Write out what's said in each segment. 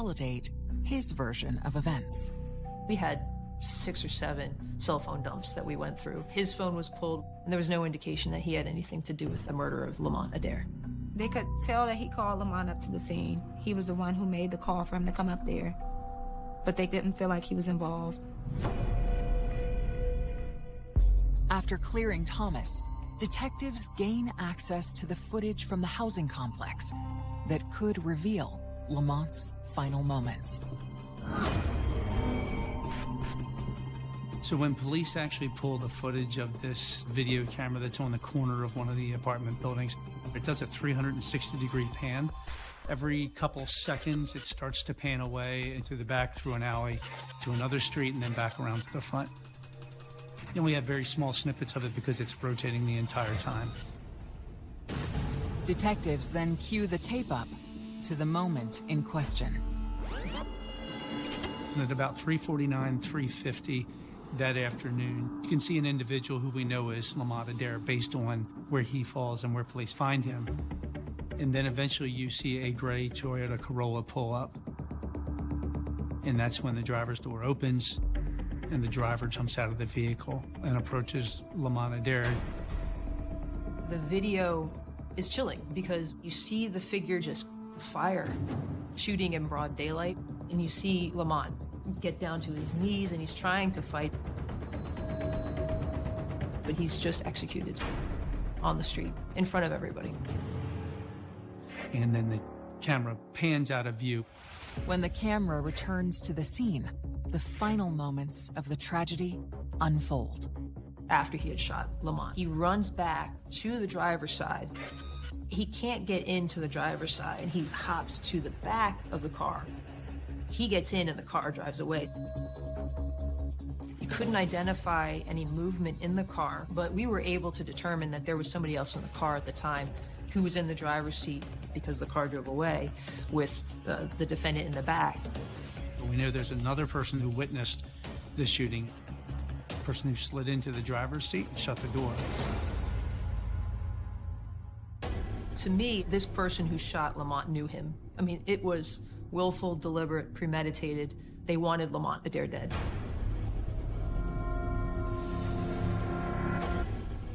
validate his version of events. We had 6 or 7 cell phone dumps that we went through. His phone was pulled, and there was no indication that he had anything to do with the murder of Lamont Adair. They could tell that he called Lamont up to the scene. He was the one who made the call for him to come up there. But they didn't feel like he was involved. After clearing Thomas, detectives gain access to the footage from the housing complex that could reveal Lamont's final moments. So when police actually pull the footage of this video camera that's on the corner of one of the apartment buildings, it does a 360-degree pan. Every couple seconds, it starts to pan away into the back through an alley to another street and then back around to the front. And we have very small snippets of it because it's rotating the entire time. Detectives then cue the tape up to the moment in question. And at about 3:49, 3:50 that afternoon, you can see an individual who we know is Lamont Adair based on where he falls and where police find him. And then eventually you see a gray Toyota Corolla pull up. And that's when the driver's door opens and the driver jumps out of the vehicle and approaches Lamont Adair. The video is chilling because you see the figure just fire, shooting in broad daylight, and you see Lamont get down to his knees and he's trying to fight. But he's just executed on the street in front of everybody. And then the camera pans out of view. When the camera returns to the scene, the final moments of the tragedy unfold. After he had shot Lamont, he runs back to the driver's side. He can't get into the driver's side. He hops to the back of the car. He gets in and the car drives away. You couldn't identify any movement in the car, but we were able to determine that there was somebody else in the car at the time who was in the driver's seat because the car drove away with the defendant in the back. We know there's another person who witnessed the shooting, a person who slid into the driver's seat and shut the door. To me, this person who shot Lamont knew him. I mean, it was willful, deliberate, premeditated. They wanted Lamont Adair dead.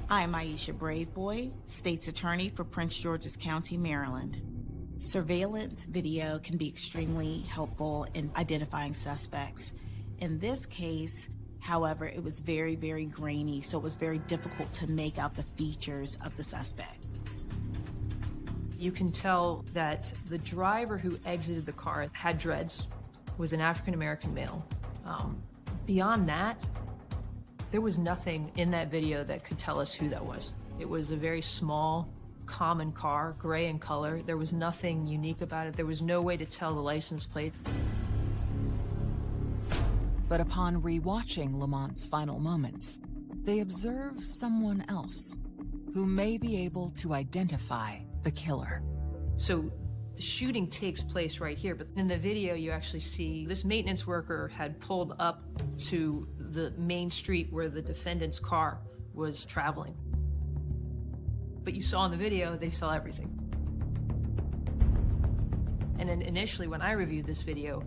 I'm Aisha Braveboy, State's Attorney for Prince George's County, Maryland. Surveillance video can be extremely helpful in identifying suspects. In this case, however, it was very, very grainy, so it was very difficult to make out the features of the suspect. You can tell that the driver who exited the car had dreads, was an African-American male. Beyond that, there was nothing in that video that could tell us who that was. It was a very small, common car, gray in color. There was nothing unique about it. There was no way to tell the license plate. But upon rewatching Lamont's final moments, they observe someone else who may be able to identify the killer. So the shooting takes place right here, but in the video you actually see this maintenance worker had pulled up to the main street where the defendant's car was traveling. But you saw in the video, they saw everything. And then initially when I reviewed this video,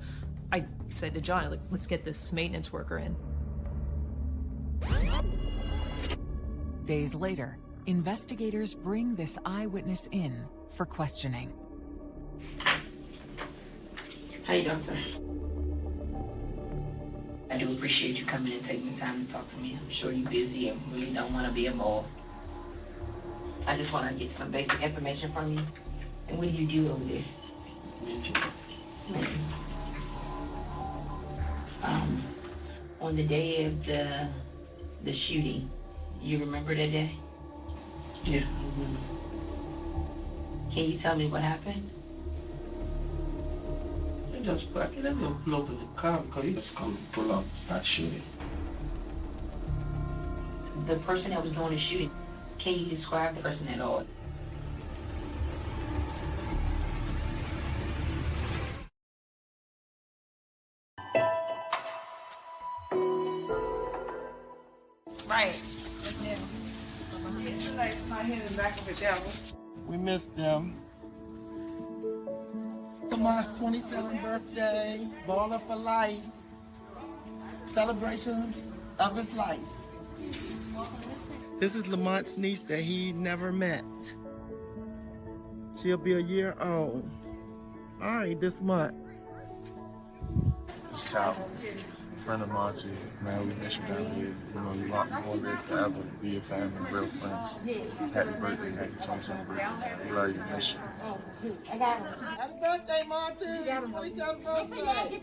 I said to John, like, let's get this maintenance worker in. Days later, investigators bring this eyewitness in for questioning. How you doing, sir? I do appreciate you coming and taking the time to talk to me. I'm sure you're busy and really don't want to be a mole. I just want to get some basic information from you. And what do you do over there? On the day of the shooting, you remember that day? Yeah. Can you tell me what happened? I just parked it and pull up with the car because he just come pull up, start shooting. The person that was doing the shooting, can you describe the person at all? Right. We missed them. Lamont's 27th birthday, baller for life, celebrations of his life. This is Lamont's niece that he never met. She'll be a year old. All right, this month. It's Calvin, a friend of Monty. Man, we miss you down here. You know, you want to live forever, be your family, real friends. Happy birthday, happy 27th birthday, man. We love you, miss you. Happy birthday, Monty! 27th birthday!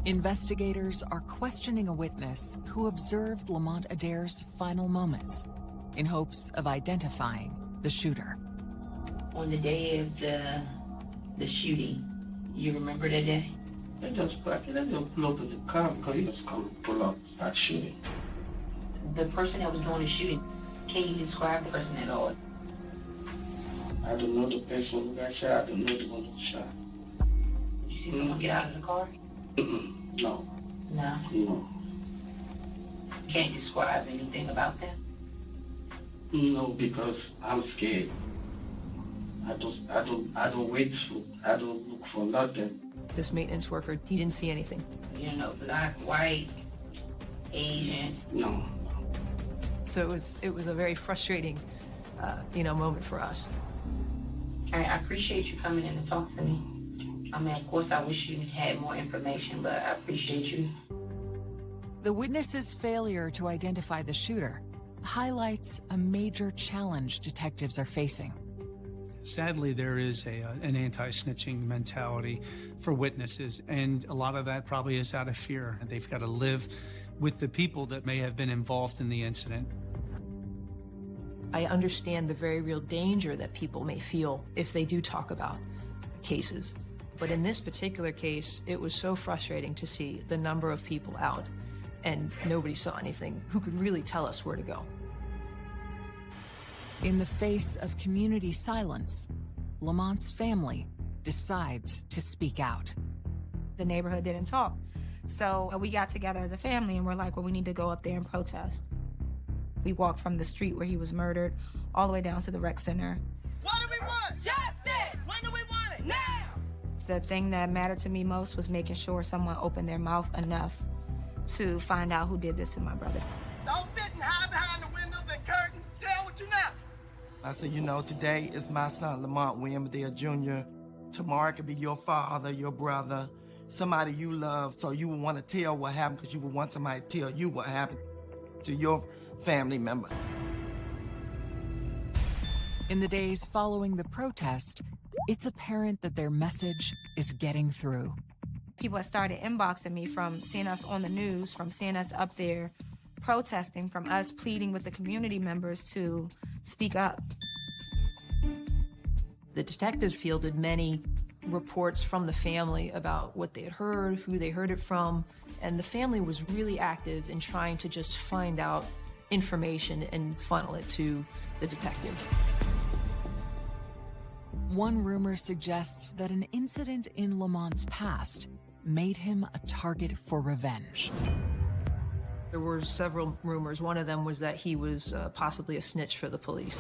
Investigators are questioning a witness who observed Lamont Adair's final moments in hopes of identifying the shooter. On the day of the shooting, you remember that day? I just pull up in the car because he just come pull up, start shooting. The person that was doing the shooting, can you describe the person at all? I don't know the person who got shot. I don't know the one who shot. Did you see someone get out of the car? No. No? No. Can't you describe anything about them? No, because I'm scared. I don't look for nothing. This maintenance worker, he didn't see anything. You know, black, white, Asian. No. So it was a very frustrating, moment for us. I appreciate you coming in to talk to me. I mean, of course, I wish you had more information, but I appreciate you. The witness's failure to identify the shooter highlights a major challenge detectives are facing. Sadly, there is an anti-snitching mentality for witnesses, and a lot of that probably is out of fear. They've got to live with the people that may have been involved in the incident. I understand the very real danger that people may feel if they do talk about cases. But in this particular case, it was so frustrating to see the number of people out, and nobody saw anything who could really tell us where to go. In the face of community silence, Lamont's family decides to speak out. The neighborhood didn't talk. So we got together as a family and we're like, well, we need to go up there and protest. We walked from the street where he was murdered all the way down to the rec center. What do we want? Justice! When do we want it? Now! The thing that mattered to me most was making sure someone opened their mouth enough to find out who did this to my brother. Don't sit and hide behind the windows and curtains. Tell what you know. I said, today is my son, Lamont William Adair Jr. Tomorrow it could be your father, your brother, somebody you love, so you would want to tell what happened because you would want somebody to tell you what happened to your family member. In the days following the protest, it's apparent that their message is getting through. People had started inboxing me from seeing us on the news, from seeing us up there protesting, from us pleading with the community members to speak up. The detectives fielded many reports from the family about what they had heard, who they heard it from, and the family was really active in trying to just find out information and funnel it to the detectives. One rumor suggests that an incident in Lamont's past made him a target for revenge. There were several rumors. One of them was that he was possibly a snitch for the police.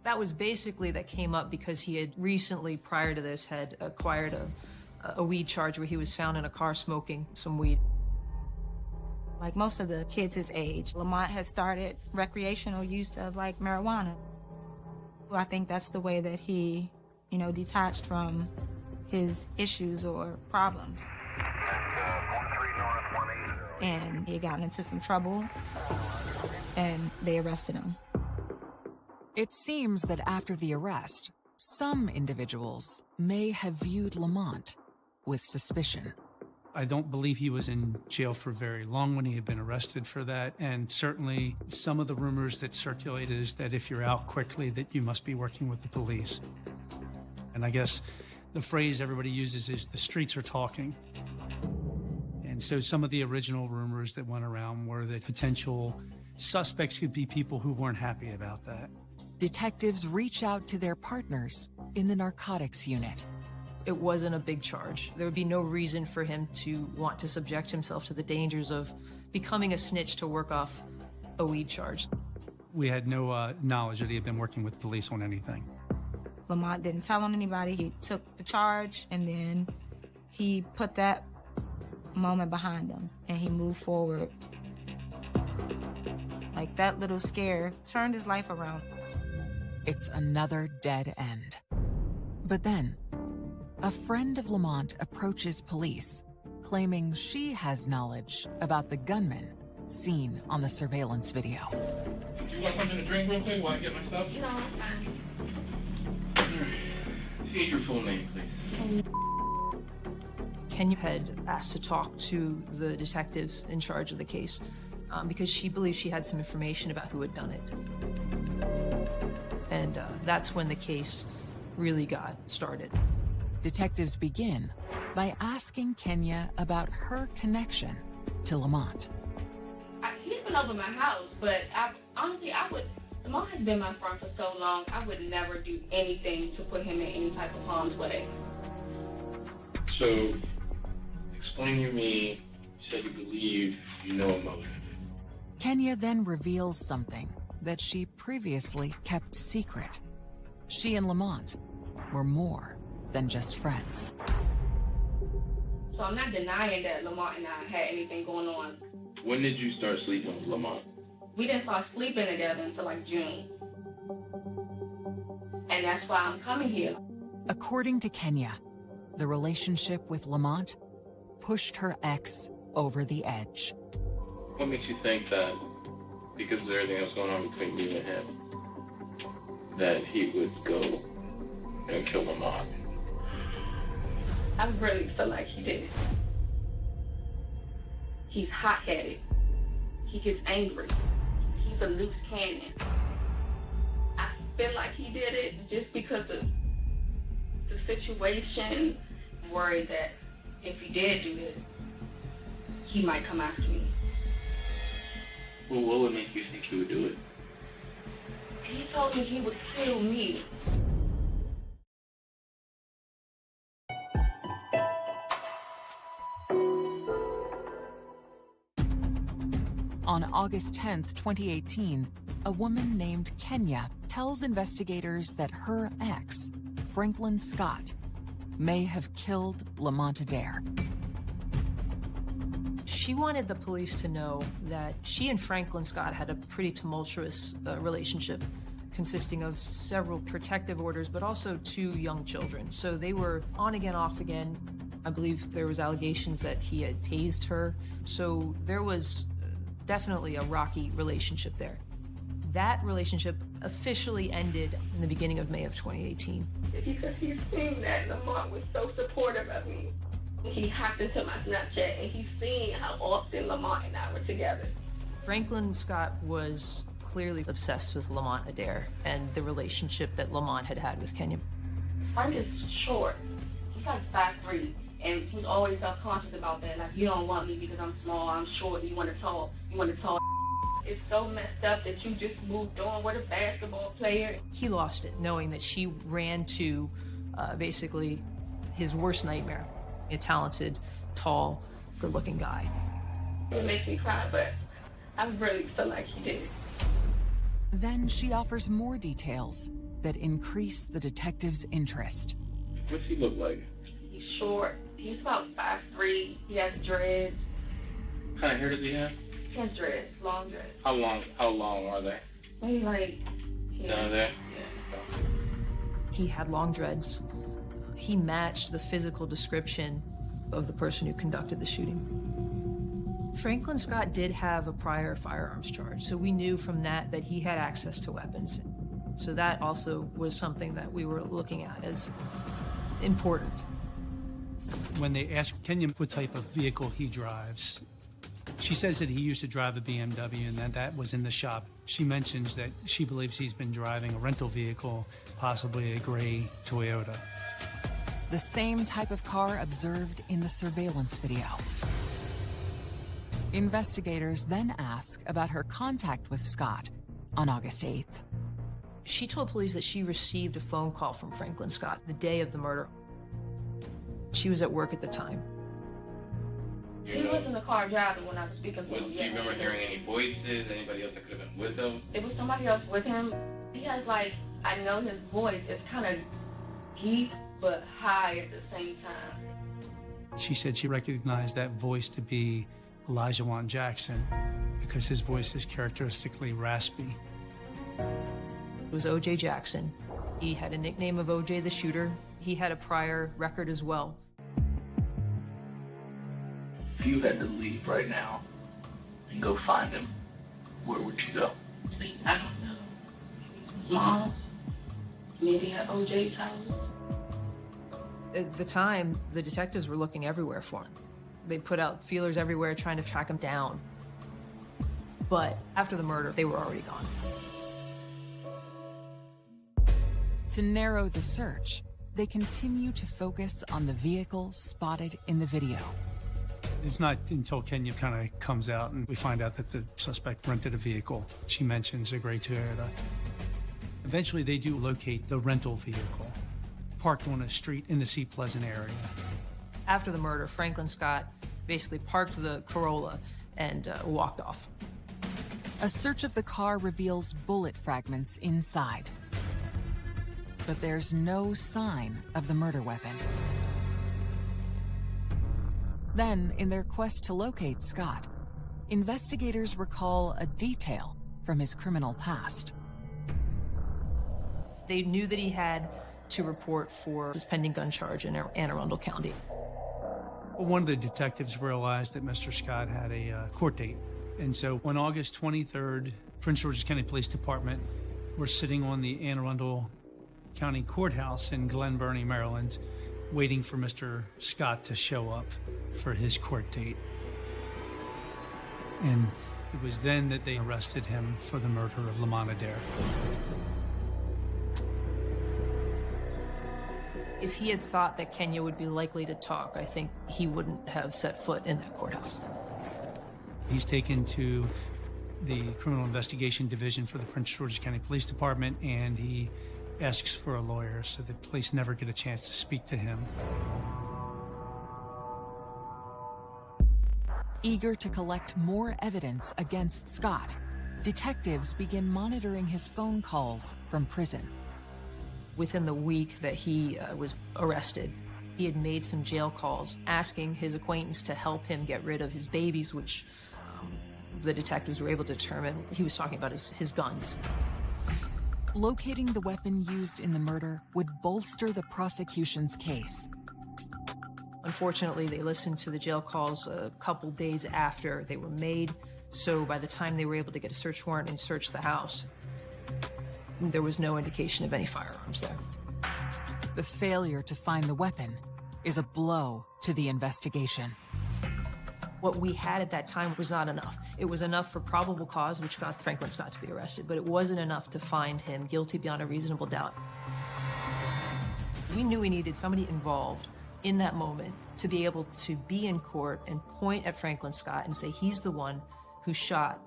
That was basically that came up because he had recently, prior to this, had acquired a weed charge where he was found in a car smoking some weed. Like most of the kids his age, Lamont has started recreational use of marijuana. I think that's the way that he, detached from his issues or problems. And he had gotten into some trouble, and they arrested him. It seems that after the arrest, some individuals may have viewed Lamont with suspicion. I don't believe he was in jail for very long when he had been arrested for that, and certainly some of the rumors that circulate is that if you're out quickly that you must be working with the police. And I guess the phrase everybody uses is the streets are talking. And so some of the original rumors that went around were that potential suspects could be people who weren't happy about that. Detectives reach out to their partners in the narcotics unit. It wasn't a big charge. There would be no reason for him to want to subject himself to the dangers of becoming a snitch to work off a weed charge. We had no knowledge that he had been working with police on anything. Lamont didn't tell on anybody. He took the charge, and then he put that moment behind him, and he moved forward. Like, that little scare turned his life around. It's another dead end. But then, a friend of Lamont approaches police, claiming she has knowledge about the gunman seen on the surveillance video. Do you want something to drink real quick while I get my stuff? No, I'm fine. State your full name, please. Kenya had asked to talk to the detectives in charge of the case because she believed she had some information about who had done it. And that's when the case really got started. Detectives begin by asking Kenya about her connection to Lamont. He's been over my house, but honestly, Lamont has been my friend for so long, I would never do anything to put him in any type of harm's way. So, explain to me, you said you believe you know a motive. Kenya then reveals something that she previously kept secret. She and Lamont were more than just friends. So I'm not denying that Lamont and I had anything going on. When did you start sleeping with Lamont? We didn't start sleeping together until like June. And that's why I'm coming here. According to Kenya, the relationship with Lamont pushed her ex over the edge. What makes you think that, because of everything that was going on between you and him, that he would go and kill Lamont? I really feel like he did it. He's hot-headed. He gets angry. He's a loose cannon. I feel like he did it just because of the situation. I'm worried that if he did do this, he might come after me. Well, what would make you think he would do it? He told me he would kill me. On August 10th, 2018, a woman named Kenya tells investigators that her ex, Franklin Scott, may have killed Lamont Adair. She wanted the police to know that she and Franklin Scott had a pretty tumultuous relationship consisting of several protective orders, but also 2 young children. So they were on again, off again. I believe there was allegations that he had tased her. So there was definitely a rocky relationship there. That relationship officially ended in the beginning of May of 2018. Because he's seen that Lamont was so supportive of me. He hopped into my Snapchat and he's seen how often Lamont and I were together. Franklin Scott was clearly obsessed with Lamont Adair and the relationship that Lamont had had with Kenya. Frank is short. He's like 5'3", and he's always self-conscious about that. Like, you don't want me because I'm small, I'm short, you want to talk. It's so messed up that you just moved on with a basketball player. He lost it, knowing that she ran to basically his worst nightmare, a talented, tall, good-looking guy. It makes me cry, but I really feel like he did it. Then she offers more details that increase the detective's interest. What's he look like? He's short. He's about 5'3". He has dreads. What kind of hair does he have? He has dreads, long dreads. How long are they? Maybe like here. Down there? Yeah. He had long dreads. He matched the physical description of the person who conducted the shooting. Franklin Scott did have a prior firearms charge, so we knew from that he had access to weapons. So that also was something that we were looking at as important. When they ask Kenya what type of vehicle he drives, she says that he used to drive a BMW and that was in the shop. She mentions that she believes he's been driving a rental vehicle, possibly a gray Toyota. The same type of car observed in the surveillance video. Investigators then ask about her contact with Scott on August 8th. She told police that she received a phone call from Franklin Scott the day of the murder. She was at work at the time. He was in the car driving when I was speaking to him. Do you remember hearing any voices, anybody else that could have been with him? It was somebody else with him. He has, like, I know his voice is kind of deep but high at the same time. She said she recognized that voice to be Elijah Wan Jackson because his voice is characteristically raspy. It was O.J. Jackson. He had a nickname of O.J. the Shooter. He had a prior record as well. If you had to leave right now and go find him, where would you go? I don't know. Mom, maybe at OJ's house. At the time, the detectives were looking everywhere for him. They put out feelers everywhere trying to track him down. But after the murder, they were already gone. To narrow the search, they continue to focus on the vehicle spotted in the video. It's not until Kenya kind of comes out and we find out that the suspect rented a vehicle. She mentions a gray Toyota. Eventually, they do locate the rental vehicle, parked on a street in the Seat Pleasant area. After the murder, Franklin Scott basically parked the Corolla and walked off. A search of the car reveals bullet fragments inside. But there's no sign of the murder weapon. Then, in their quest to locate Scott, investigators recall a detail from his criminal past. They knew that he had to report for his pending gun charge in Anne Arundel County. One of the detectives realized that Mr. Scott had a court date. And so on August 23rd, Prince George's County Police Department were sitting on the Anne Arundel County Courthouse in Glen Burnie, Maryland, waiting for Mr. Scott to show up for his court date. And it was then that they arrested him for the murder of Lamont Adair. If he had thought that Kenya would be likely to talk, I think he wouldn't have set foot in that courthouse. He's taken to the Criminal Investigation Division for the Prince George's County Police Department, and he asks for a lawyer, so the police never get a chance to speak to him. Eager to collect more evidence against Scott, detectives begin monitoring his phone calls from prison. Within the week that he was arrested, he had made some jail calls asking his acquaintance to help him get rid of his babies, which the detectives were able to determine he was talking about his guns. Locating the weapon used in the murder would bolster the prosecution's case. Unfortunately, they listened to the jail calls a couple days after they were made, so by the time they were able to get a search warrant and search the house, there was no indication of any firearms there. The failure to find the weapon is a blow to the investigation. What we had at that time was not enough. It was enough for probable cause, which got Franklin Scott to be arrested, but it wasn't enough to find him guilty beyond a reasonable doubt. We knew we needed somebody involved in that moment to be able to be in court and point at Franklin Scott and say he's the one who shot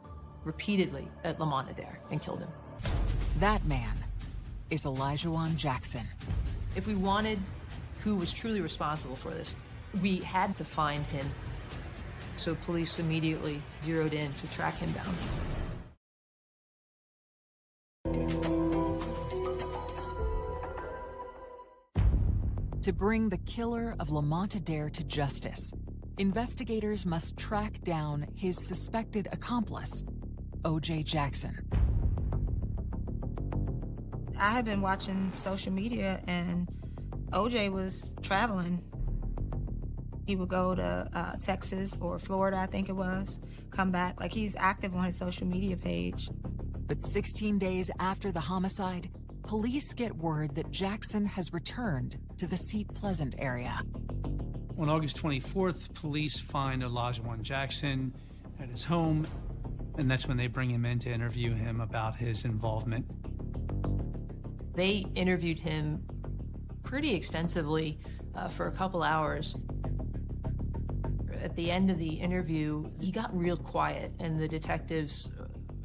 repeatedly at Lamont Adair and killed him. That man is Elijah Wan Jackson. If we wanted who was truly responsible for this, we had to find him. So police immediately zeroed in to track him down. To bring the killer of Lamont Adair to justice, investigators must track down his suspected accomplice, O.J. Jackson. I had been watching social media, and OJ was traveling. He would go to Texas or Florida, I think it was, come back. Like, he's active on his social media page. But 16 days after the homicide, police get word that Jackson has returned to the Seat Pleasant area. On August 24th, police find Elijah Wan Jackson at his home, and that's when they bring him in to interview him about his involvement. They interviewed him pretty extensively for a couple hours. At the end of the interview, he got real quiet, and the detectives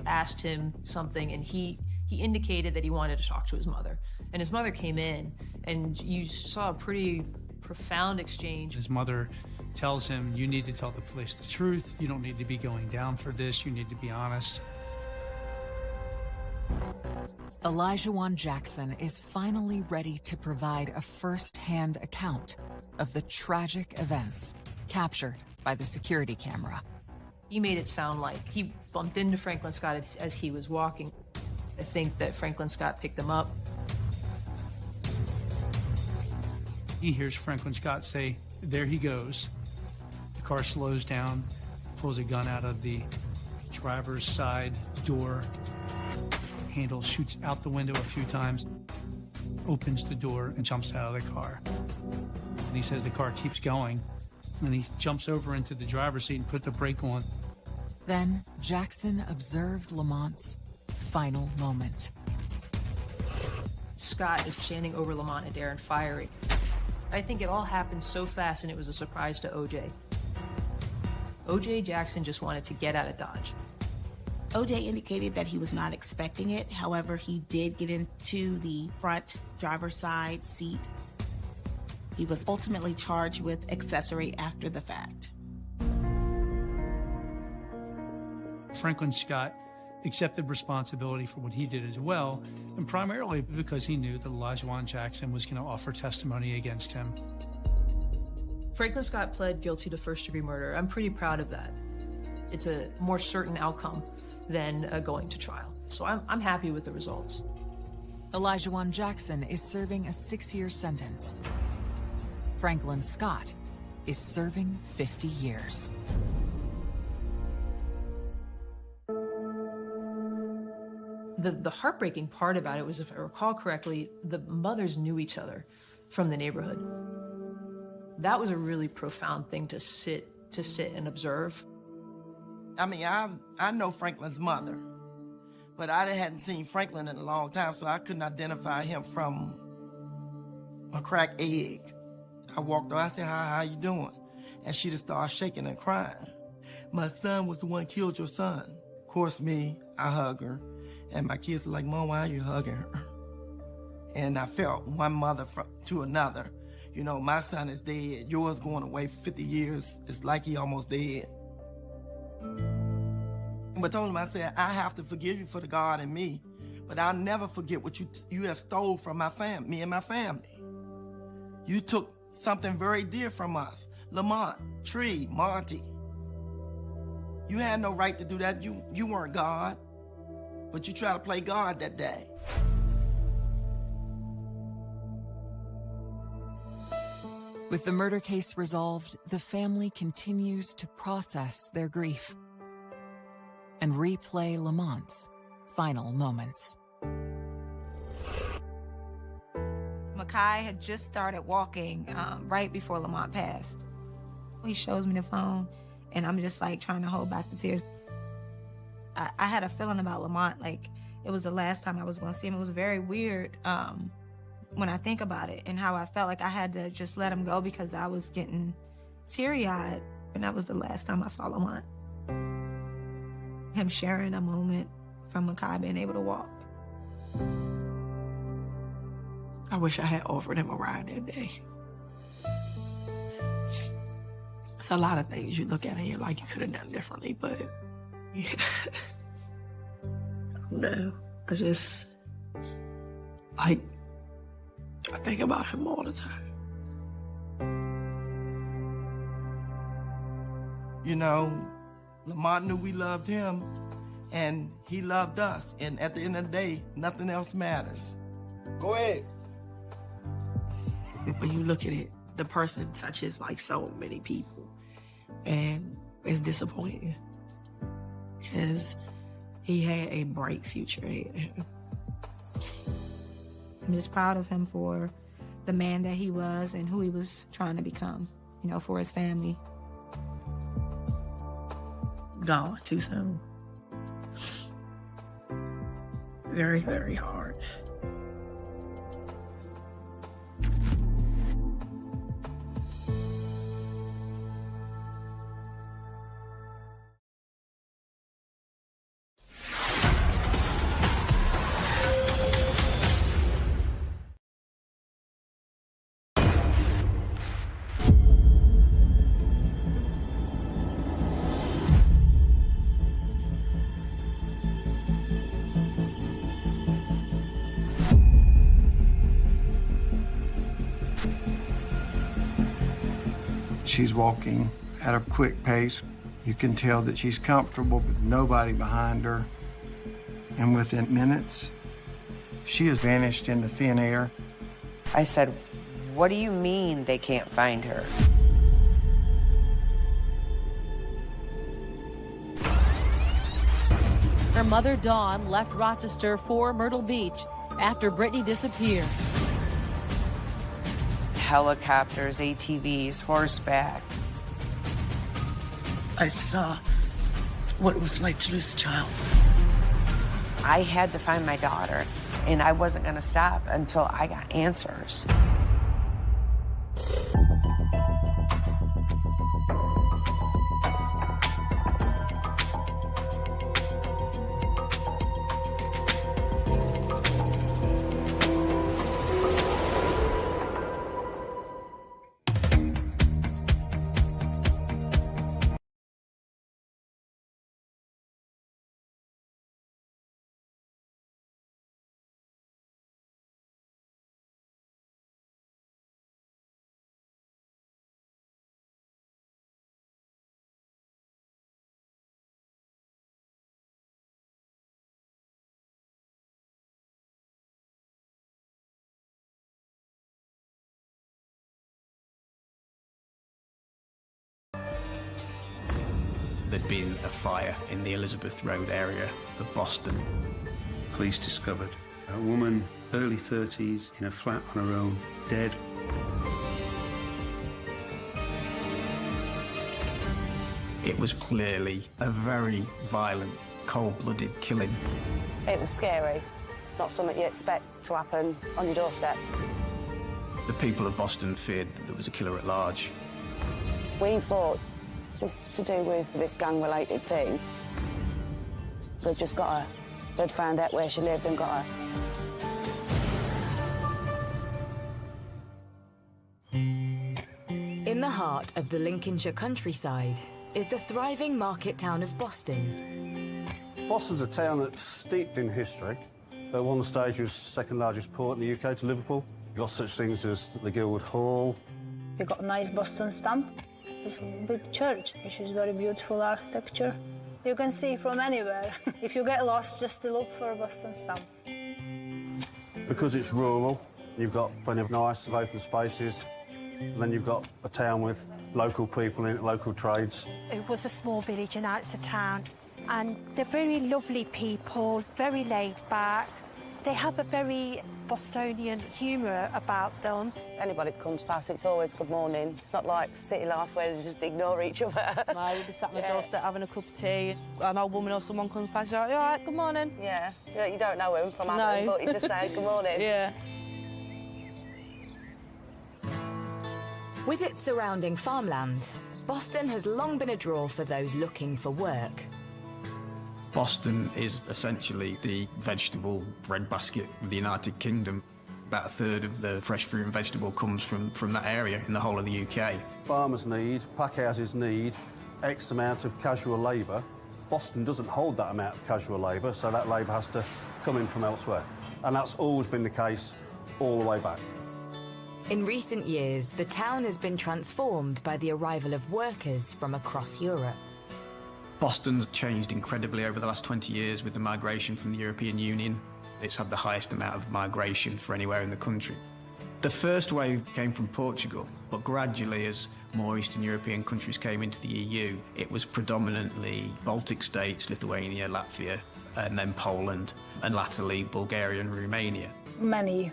asked him something, and he indicated that he wanted to talk to his mother. And his mother came in, and you saw a pretty profound exchange. His mother tells him, you need to tell the police the truth. You don't need to be going down for this. You need to be honest. Elijah Jackson is finally ready to provide a first-hand account of the tragic events captured by the security camera. He made it sound like he bumped into Franklin Scott as he was walking. I think that Franklin Scott picked him up. He hears Franklin Scott say, there he goes. The car slows down, pulls a gun out of the driver's side door, handle shoots out the window a few times, opens the door and jumps out of the car. And he says the car keeps going, and he jumps over into the driver's seat and put the brake on. Then Jackson observed Lamont's final moment. Scott is standing over Lamont Adair and firing. I think it all happened so fast and it was a surprise to OJ. OJ Jackson just wanted to get out of Dodge. OJ indicated that he was not expecting it. However, he did get into the front driver's side seat. He was ultimately charged with accessory after the fact. Franklin Scott accepted responsibility for what he did as well, and primarily because he knew that Elijah Jackson was going to offer testimony against him. Franklin Scott pled guilty to first-degree murder. I'm pretty proud of that. It's a more certain outcome than going to trial. So I'm happy with the results. Elijah Jackson is serving a 6-year sentence. Franklin Scott is serving 50 years. The heartbreaking part about it was, if I recall correctly, the mothers knew each other from the neighborhood. That was a really profound thing to sit and observe. I mean, I know Franklin's mother, but I hadn't seen Franklin in a long time, so I couldn't identify him from a cracked egg. I walked over, I said, how you doing? And she just started shaking and crying. My son was the one who killed your son. Of course, I hug her. And my kids are like, Mom, why are you hugging her? And I felt one mother to another. You know, my son is dead. Yours going away for 50 years. It's like he almost dead. But I told him, I said, I have to forgive you for the God in me, but I'll never forget what you have stole from me and my family. You took something very dear from us. Lamont, Tree, Monty. You had no right to do that. You weren't God. But you try to play God that day. With the murder case resolved, the family continues to process their grief and replay Lamont's final moments. Makai had just started walking right before Lamont passed. He shows me the phone, and I'm just like trying to hold back the tears. I had a feeling about Lamont, like it was the last time I was going to see him. It was very weird when I think about it, and how I felt like I had to just let him go because I was getting teary-eyed, and that was the last time I saw Lamont. Him sharing a moment from Makai being able to walk. I wish I had offered him a ride that day. It's a lot of things you look at and you're like, you could have done differently, but yeah. I don't know. I just, like, I think about him all the time. You know, Lamont knew we loved him, and he loved us. And at the end of the day, nothing else matters. Go ahead. When you look at it, the person touches like so many people, and it's disappointing because he had a bright future ahead of him. I'm just proud of him for the man that he was and who he was trying to become, you know, for his family. Gone too soon. Very, very hard. She's walking at a quick pace. You can tell that she's comfortable with nobody behind her. And within minutes, she has vanished into thin air. I said, "What do you mean they can't find her?" Her mother, Dawn, left Rochester for Myrtle Beach after Brittany disappeared. Helicopters, ATVs, horseback. I saw what it was like to lose a child. I had to find my daughter, and I wasn't going to stop until I got answers. There'd been a fire in the Elizabeth Road area of Boston. Police discovered a woman, early 30s, in a flat on her own, dead. It was clearly a very violent, cold-blooded killing. It was scary, not something you expect to happen on your doorstep. The people of Boston feared that there was a killer at large. We thought, is this to do with this gang-related thing? They'd just got her. They'd found out where she lived and got her. In the heart of the Lincolnshire countryside is the thriving market town of Boston. Boston's a town that's steeped in history. At one stage, it was the second largest port in the UK to Liverpool. You've got such things as the Guildwood Hall. We've got a nice Boston stamp. It's a big church, which is very beautiful architecture. You can see from anywhere. If you get lost, just to look for a Boston stamp. Because it's rural, you've got plenty of nice open spaces. And then you've got a town with local people in it, local trades. It was a small village and now it's a town. And they're very lovely people, very laid back. They have a very Bostonian humour about them. Anybody that comes past, it's always good morning. It's not like city life where they just ignore each other. No, we'll be sat on the doorstep having a cup of tea. An old woman or someone comes past, you're like, "You all right, good morning?" Yeah, you don't know him from Adam, but you just say good morning. Yeah. With its surrounding farmland, Boston has long been a draw for those looking for work. Boston is essentially the vegetable breadbasket of the United Kingdom. About a third of the fresh fruit and vegetable comes from that area in the whole of the UK. Farmers need, packhouses need X amount of casual labour. Boston doesn't hold that amount of casual labour, so that labour has to come in from elsewhere. And that's always been the case all the way back. In recent years, the town has been transformed by the arrival of workers from across Europe. Boston's changed incredibly over the last 20 years with the migration from the European Union. It's had the highest amount of migration for anywhere in the country. The first wave came from Portugal, but gradually as more Eastern European countries came into the EU, it was predominantly Baltic states, Lithuania, Latvia, and then Poland, and latterly Bulgaria and Romania. Many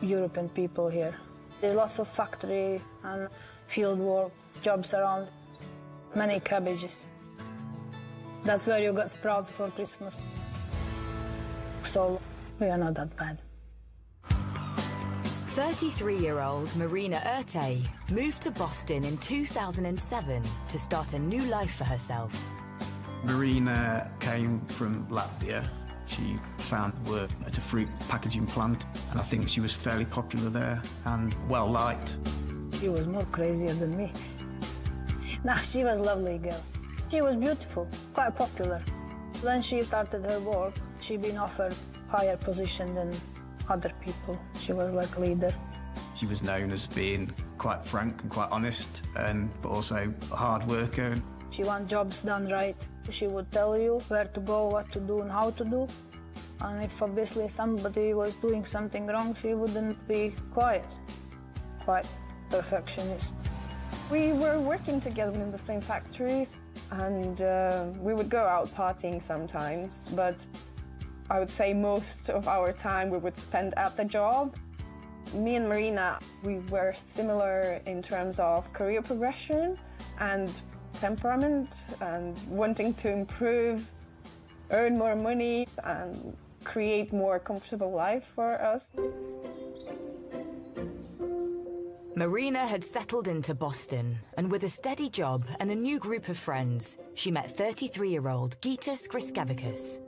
European people here. There's lots of factory and field work, jobs around, many cabbages. That's where you got sprouts for Christmas. So we are not that bad. 33-year-old Marina Urte moved to Boston in 2007 to start a new life for herself. Marina came from Latvia. She found work at a fruit packaging plant, and I think she was fairly popular there and well-liked. She was more crazier than me. No, she was a lovely girl. She was beautiful, quite popular. When she started her work, she'd been offered higher position than other people. She was like a leader. She was known as being quite frank and quite honest, but also a hard worker. She wants jobs done right. She would tell you where to go, what to do and how to do. And if obviously somebody was doing something wrong, she wouldn't be quiet. Quite perfectionist. We were working together in the same factories, and we would go out partying sometimes, but I would say most of our time we would spend at the job. Me and Marina, we were similar in terms of career progression and temperament and wanting to improve, earn more money and create more comfortable life for us. Marina had settled into Boston, and with a steady job and a new group of friends, she met 33-year-old Gytis Griskavicus.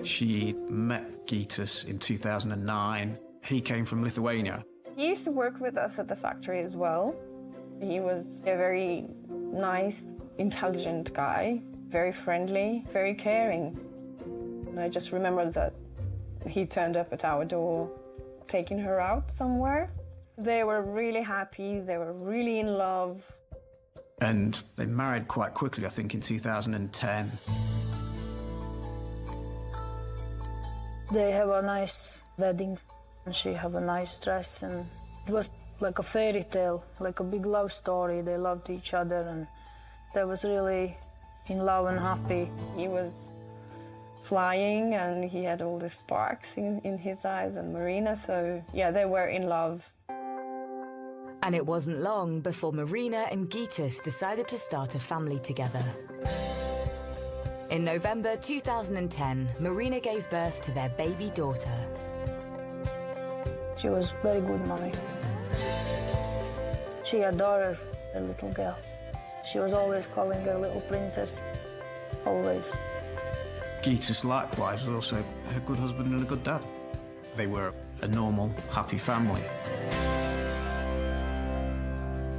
She met Gytis in 2009. He came from Lithuania. He used to work with us at the factory as well. He was a very nice, intelligent guy, very friendly, very caring. And I just remember that he turned up at our door, taking her out somewhere. They were really happy, they were really in love. And they married quite quickly, I think, in 2010. They have a nice wedding, and she have a nice dress, and it was like a fairy tale, like a big love story. They loved each other, and they was really in love and happy. He was flying, and he had all the sparks in his eyes, and Marina, so yeah, they were in love. And it wasn't long before Marina and Gytis decided to start a family together. In November 2010, Marina gave birth to their baby daughter. She was very good mommy. She adored her little girl. She was always calling her little princess, always. Gytis, likewise, was also a good husband and a good dad. They were a normal, happy family.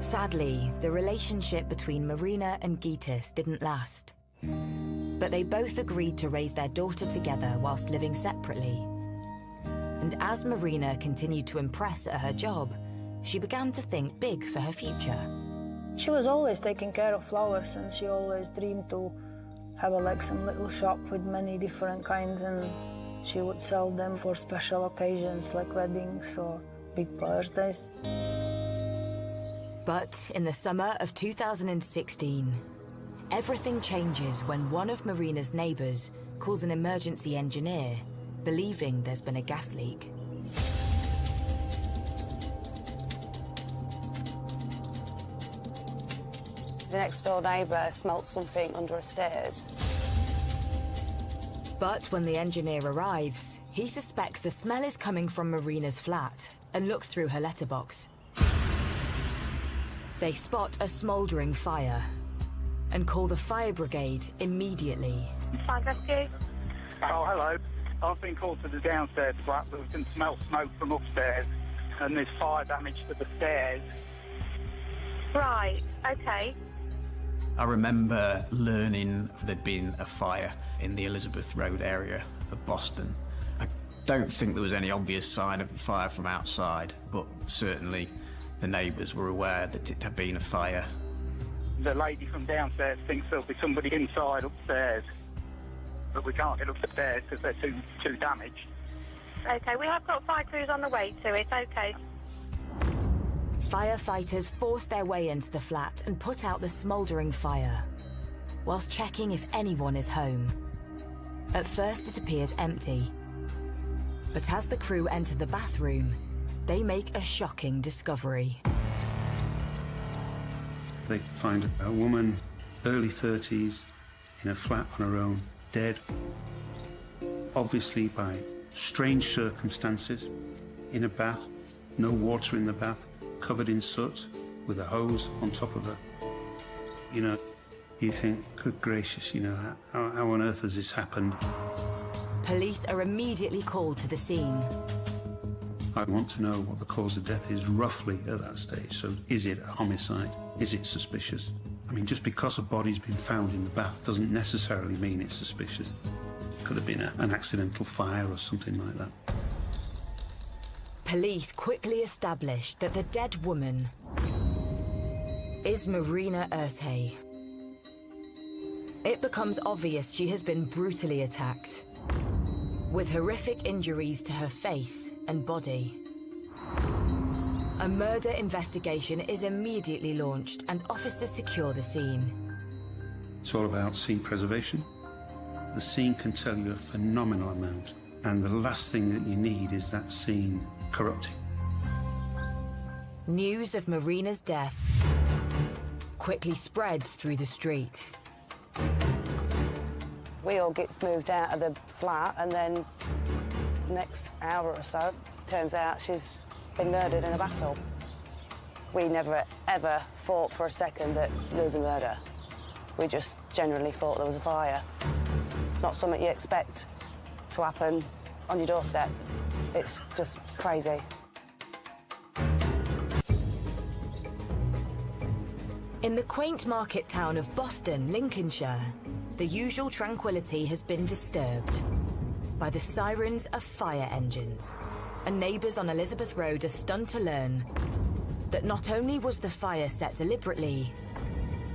Sadly, the relationship between Marina and Gytis didn't last. But they both agreed to raise their daughter together whilst living separately. And as Marina continued to impress at her job, she began to think big for her future. She was always taking care of flowers, and she always dreamed to have some little shop with many different kinds, and she would sell them for special occasions like weddings or big birthdays. But in the summer of 2016, everything changes when one of Marina's neighbours calls an emergency engineer, believing there's been a gas leak. The next door neighbour smelt something under the stairs. But when the engineer arrives, he suspects the smell is coming from Marina's flat and looks through her letterbox. They spot a smouldering fire and call the fire brigade immediately. Fire rescue. Oh, hello. I've been called to the downstairs flat, but we can smell smoke from upstairs, and there's fire damage to the stairs. Right, okay. I remember learning there'd been a fire in the Elizabeth Road area of Boston. I don't think there was any obvious sign of a fire from outside, but certainly the neighbours were aware that it had been a fire. The lady from downstairs thinks there'll be somebody inside upstairs, but we can't get up the stairs because they're too damaged. Okay, we have got fire crews on the way to it, okay. Firefighters force their way into the flat and put out the smouldering fire, whilst checking if anyone is home. At first it appears empty, but as the crew enter the bathroom, they make a shocking discovery. They find a woman, early 30s, in a flat on her own, dead, obviously by strange circumstances, in a bath, no water in the bath, covered in soot, with a hose on top of her. You know, you think, good gracious, you know, how on earth has this happened? Police are immediately called to the scene. I want to know what the cause of death is roughly at that stage. So is it a homicide? Is it suspicious? I mean, just because a body's been found in the bath doesn't necessarily mean it's suspicious. It could have been an accidental fire or something like that. Police quickly established that the dead woman is Marina Urte. It becomes obvious she has been brutally attacked, with horrific injuries to her face and body. A murder investigation is immediately launched and officers secure the scene. It's all about scene preservation. The scene can tell you a phenomenal amount, and the last thing that you need is that scene corrupting. News of Marina's death quickly spreads through the street. We all gets moved out of the flat, and then next hour or so, turns out she's been murdered in a battle. We never, ever thought for a second that there was a murder. We just generally thought there was a fire. Not something you expect to happen on your doorstep. It's just crazy. In the quaint market town of Boston, Lincolnshire, the usual tranquility has been disturbed by the sirens of fire engines. And neighbours on Elizabeth Road are stunned to learn that not only was the fire set deliberately,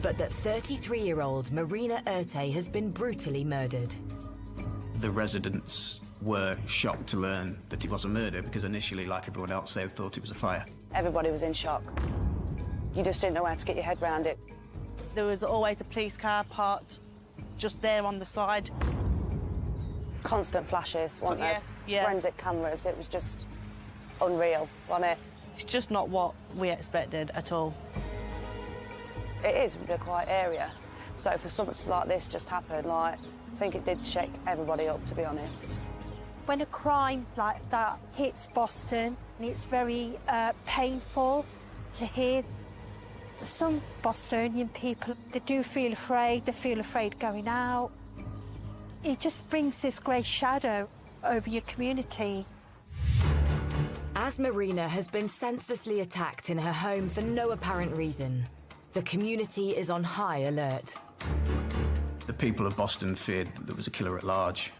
but that 33-year-old Marina Urte has been brutally murdered. The residents were shocked to learn that it was a murder because initially, like everyone else, they thought it was a fire. Everybody was in shock. You just didn't know how to get your head around it. There was always a police car parked just there on the side. Constant flashes, weren't there? Yeah. Forensic cameras, it was just unreal, wasn't it? It's just not what we expected at all. It is a quiet area, so for something like this just happened, like, I think it did shake everybody up, to be honest. When a crime like that hits Boston, it's very painful to hear. Some Bostonian people, they do feel afraid, they feel afraid going out. It just brings this grey shadow over your community. As Marina has been senselessly attacked in her home for no apparent reason, the community is on high alert. The people of Boston feared that there was a killer at large.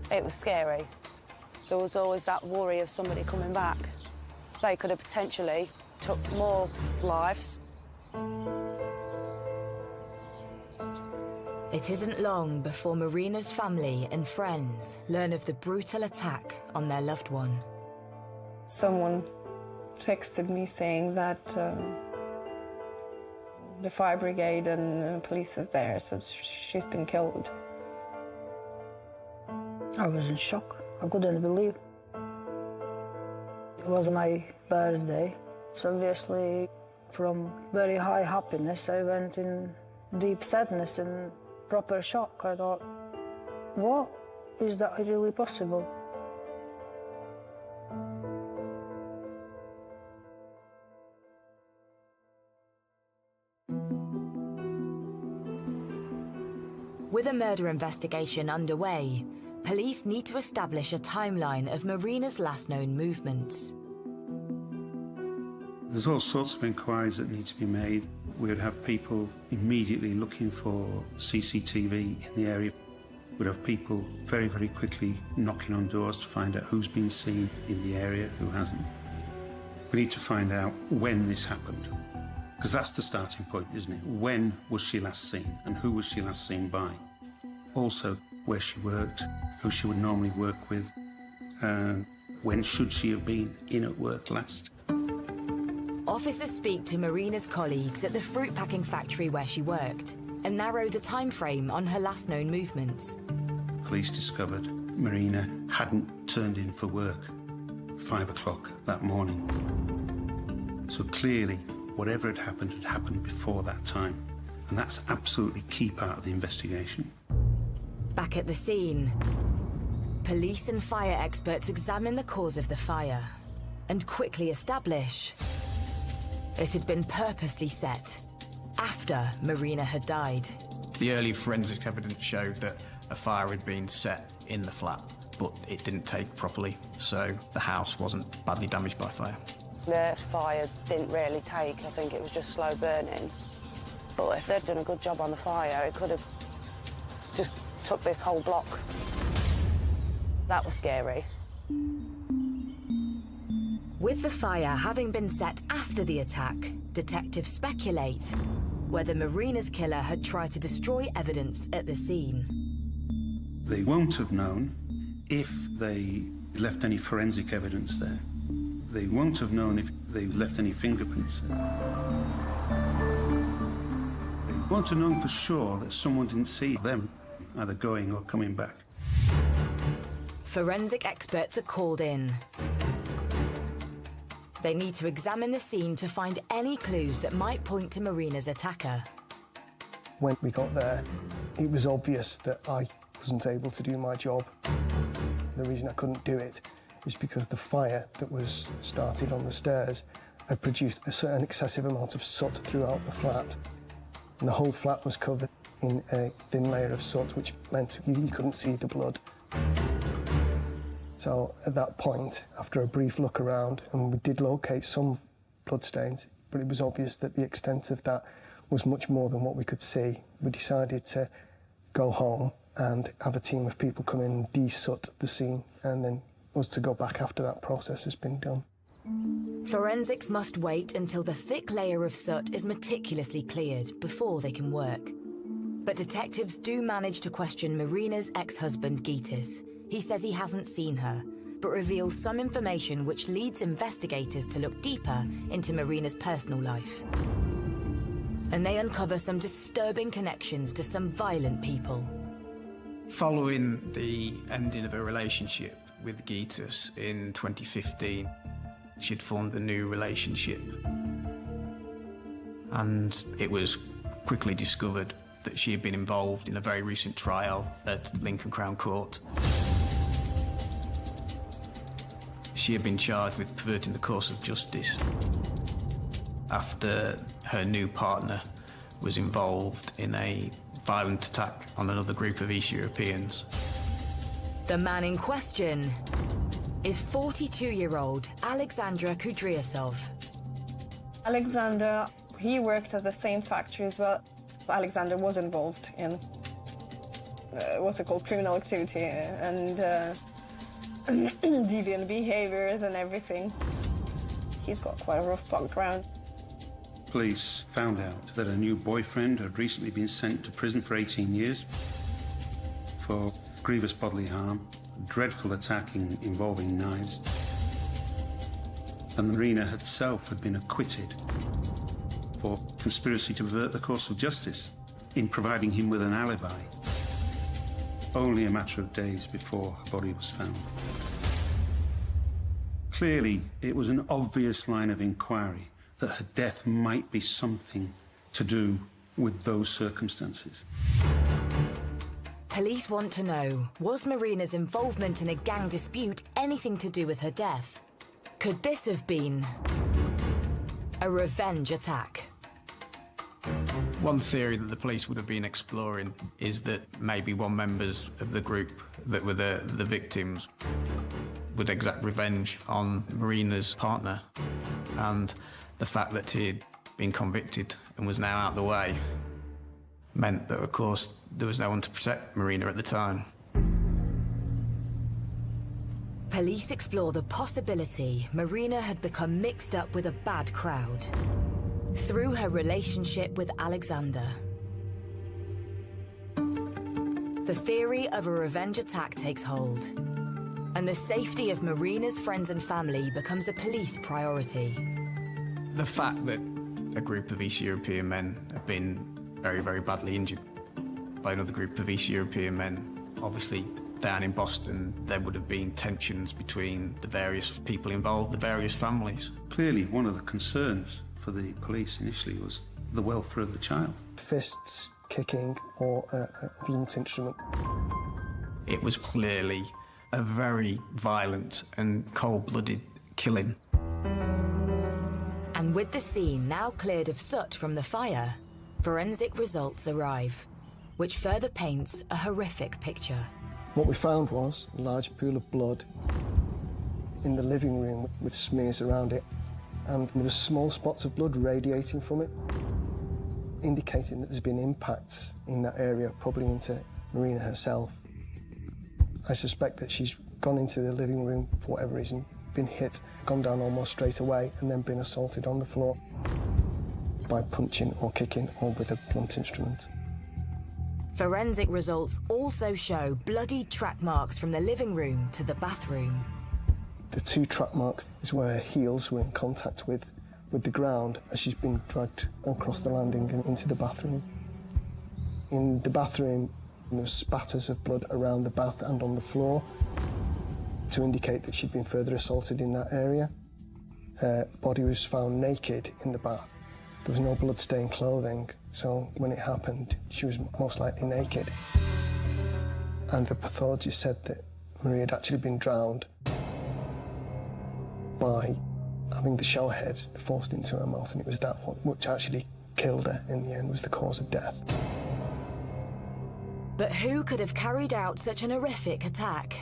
It was scary. There was always that worry of somebody coming back. They could have potentially took more lives. It isn't long before Marina's family and friends learn of the brutal attack on their loved one. Someone texted me saying that the fire brigade and police is there, so she's been killed. I was in shock. I couldn't believe. It was my birthday, so obviously from very high happiness I went in deep sadness and proper shock. I thought, what? Is that really possible? With a murder investigation underway, police need to establish a timeline of Marina's last known movements. There's all sorts of inquiries that need to be made. We would have people immediately looking for CCTV in the area. We'd have people very, very quickly knocking on doors to find out who's been seen in the area, who hasn't. We need to find out when this happened, because that's the starting point, isn't it? When was she last seen, and who was she last seen by? Also, where she worked, who she would normally work with, when should she have been in at work last? Officers speak to Marina's colleagues at the fruit packing factory where she worked and narrow the time frame on her last known movements. Police discovered Marina hadn't turned in for work 5 o'clock that morning. So clearly, whatever had happened before that time. And that's absolutely key part of the investigation. Back at the scene, police and fire experts examine the cause of the fire and quickly establish it had been purposely set after Marina had died. The early forensic evidence showed that a fire had been set in the flat, but it didn't take properly, so the house wasn't badly damaged by fire. The fire didn't really take, I think it was just slow burning. But if they'd done a good job on the fire, it could have just took this whole block. That was scary. With the fire having been set after the attack, detectives speculate whether Marina's killer had tried to destroy evidence at the scene. They won't have known if they left any forensic evidence there. They won't have known if they left any fingerprints there. They won't have known for sure that someone didn't see them either going or coming back. Forensic experts are called in. They need to examine the scene to find any clues that might point to Marina's attacker. When we got there, it was obvious that I wasn't able to do my job. The reason I couldn't do it is because the fire that was started on the stairs had produced a certain excessive amount of soot throughout the flat. And the whole flat was covered in a thin layer of soot, which meant you couldn't see the blood. So at that point, after a brief look around, and we did locate some bloodstains, but it was obvious that the extent of that was much more than what we could see, we decided to go home and have a team of people come in and de-soot the scene, and then us to go back after that process has been done. Forensics must wait until the thick layer of soot is meticulously cleared before they can work. But detectives do manage to question Marina's ex-husband, Gitis. He says he hasn't seen her, but reveals some information which leads investigators to look deeper into Marina's personal life. And they uncover some disturbing connections to some violent people. Following the ending of a relationship with Gitis in 2015, she'd formed a new relationship. And it was quickly discovered that she had been involved in a very recent trial at Lincoln Crown Court. She had been charged with perverting the course of justice after her new partner was involved in a violent attack on another group of East Europeans. The man in question is 42-year-old Alexandra Kudryasov. Alexander, he worked at the same factory as well. Alexander was involved in what's it called, criminal activity and deviant behaviors and everything. He's got quite a rough background. Police found out that a new boyfriend had recently been sent to prison for 18 years for grievous bodily harm, dreadful attacking involving knives. And Marina herself had been acquitted for conspiracy to pervert the course of justice in providing him with an alibi, only a matter of days before her body was found. Clearly, it was an obvious line of inquiry that her death might be something to do with those circumstances. Police want to know, was Marina's involvement in a gang dispute anything to do with her death? Could this have been a revenge attack? One theory that the police would have been exploring is that maybe one members of the group that were the victims would exact revenge on Marina's partner, and the fact that he had been convicted and was now out of the way meant that, of course, there was no one to protect Marina at the time. Police explore the possibility Marina had become mixed up with a bad crowd through her relationship with Alexander. The theory of a revenge attack takes hold, and the safety of Marina's friends and family becomes a police priority. The fact that a group of East European men have been very, very badly injured by another group of East European men, obviously down in Boston, there would have been tensions between the various people involved, the various families. Clearly, one of the concerns for the police initially was the welfare of the child. Fists, kicking, or a blunt instrument. It was clearly a very violent and cold-blooded killing. And with the scene now cleared of soot from the fire, forensic results arrive, which further paints a horrific picture. What we found was a large pool of blood in the living room with smears around it, and there were small spots of blood radiating from it, indicating that there's been impacts in that area, probably into Marina herself. I suspect that she's gone into the living room for whatever reason, been hit, gone down almost straight away, and then been assaulted on the floor by punching or kicking or with a blunt instrument. Forensic results also show bloodied track marks from the living room to the bathroom. The 2 track marks is where her heels were in contact with the ground as she's been dragged across the landing and into the bathroom. In the bathroom, there was spatters of blood around the bath and on the floor to indicate that she'd been further assaulted in that area. Her body was found naked in the bath. There was no blood-stained clothing, so when it happened, she was most likely naked. And the pathologist said that Maria had actually been drowned by having the shower head forced into her mouth, and it was that which actually killed her in the end, was the cause of death. But who could have carried out such an horrific attack?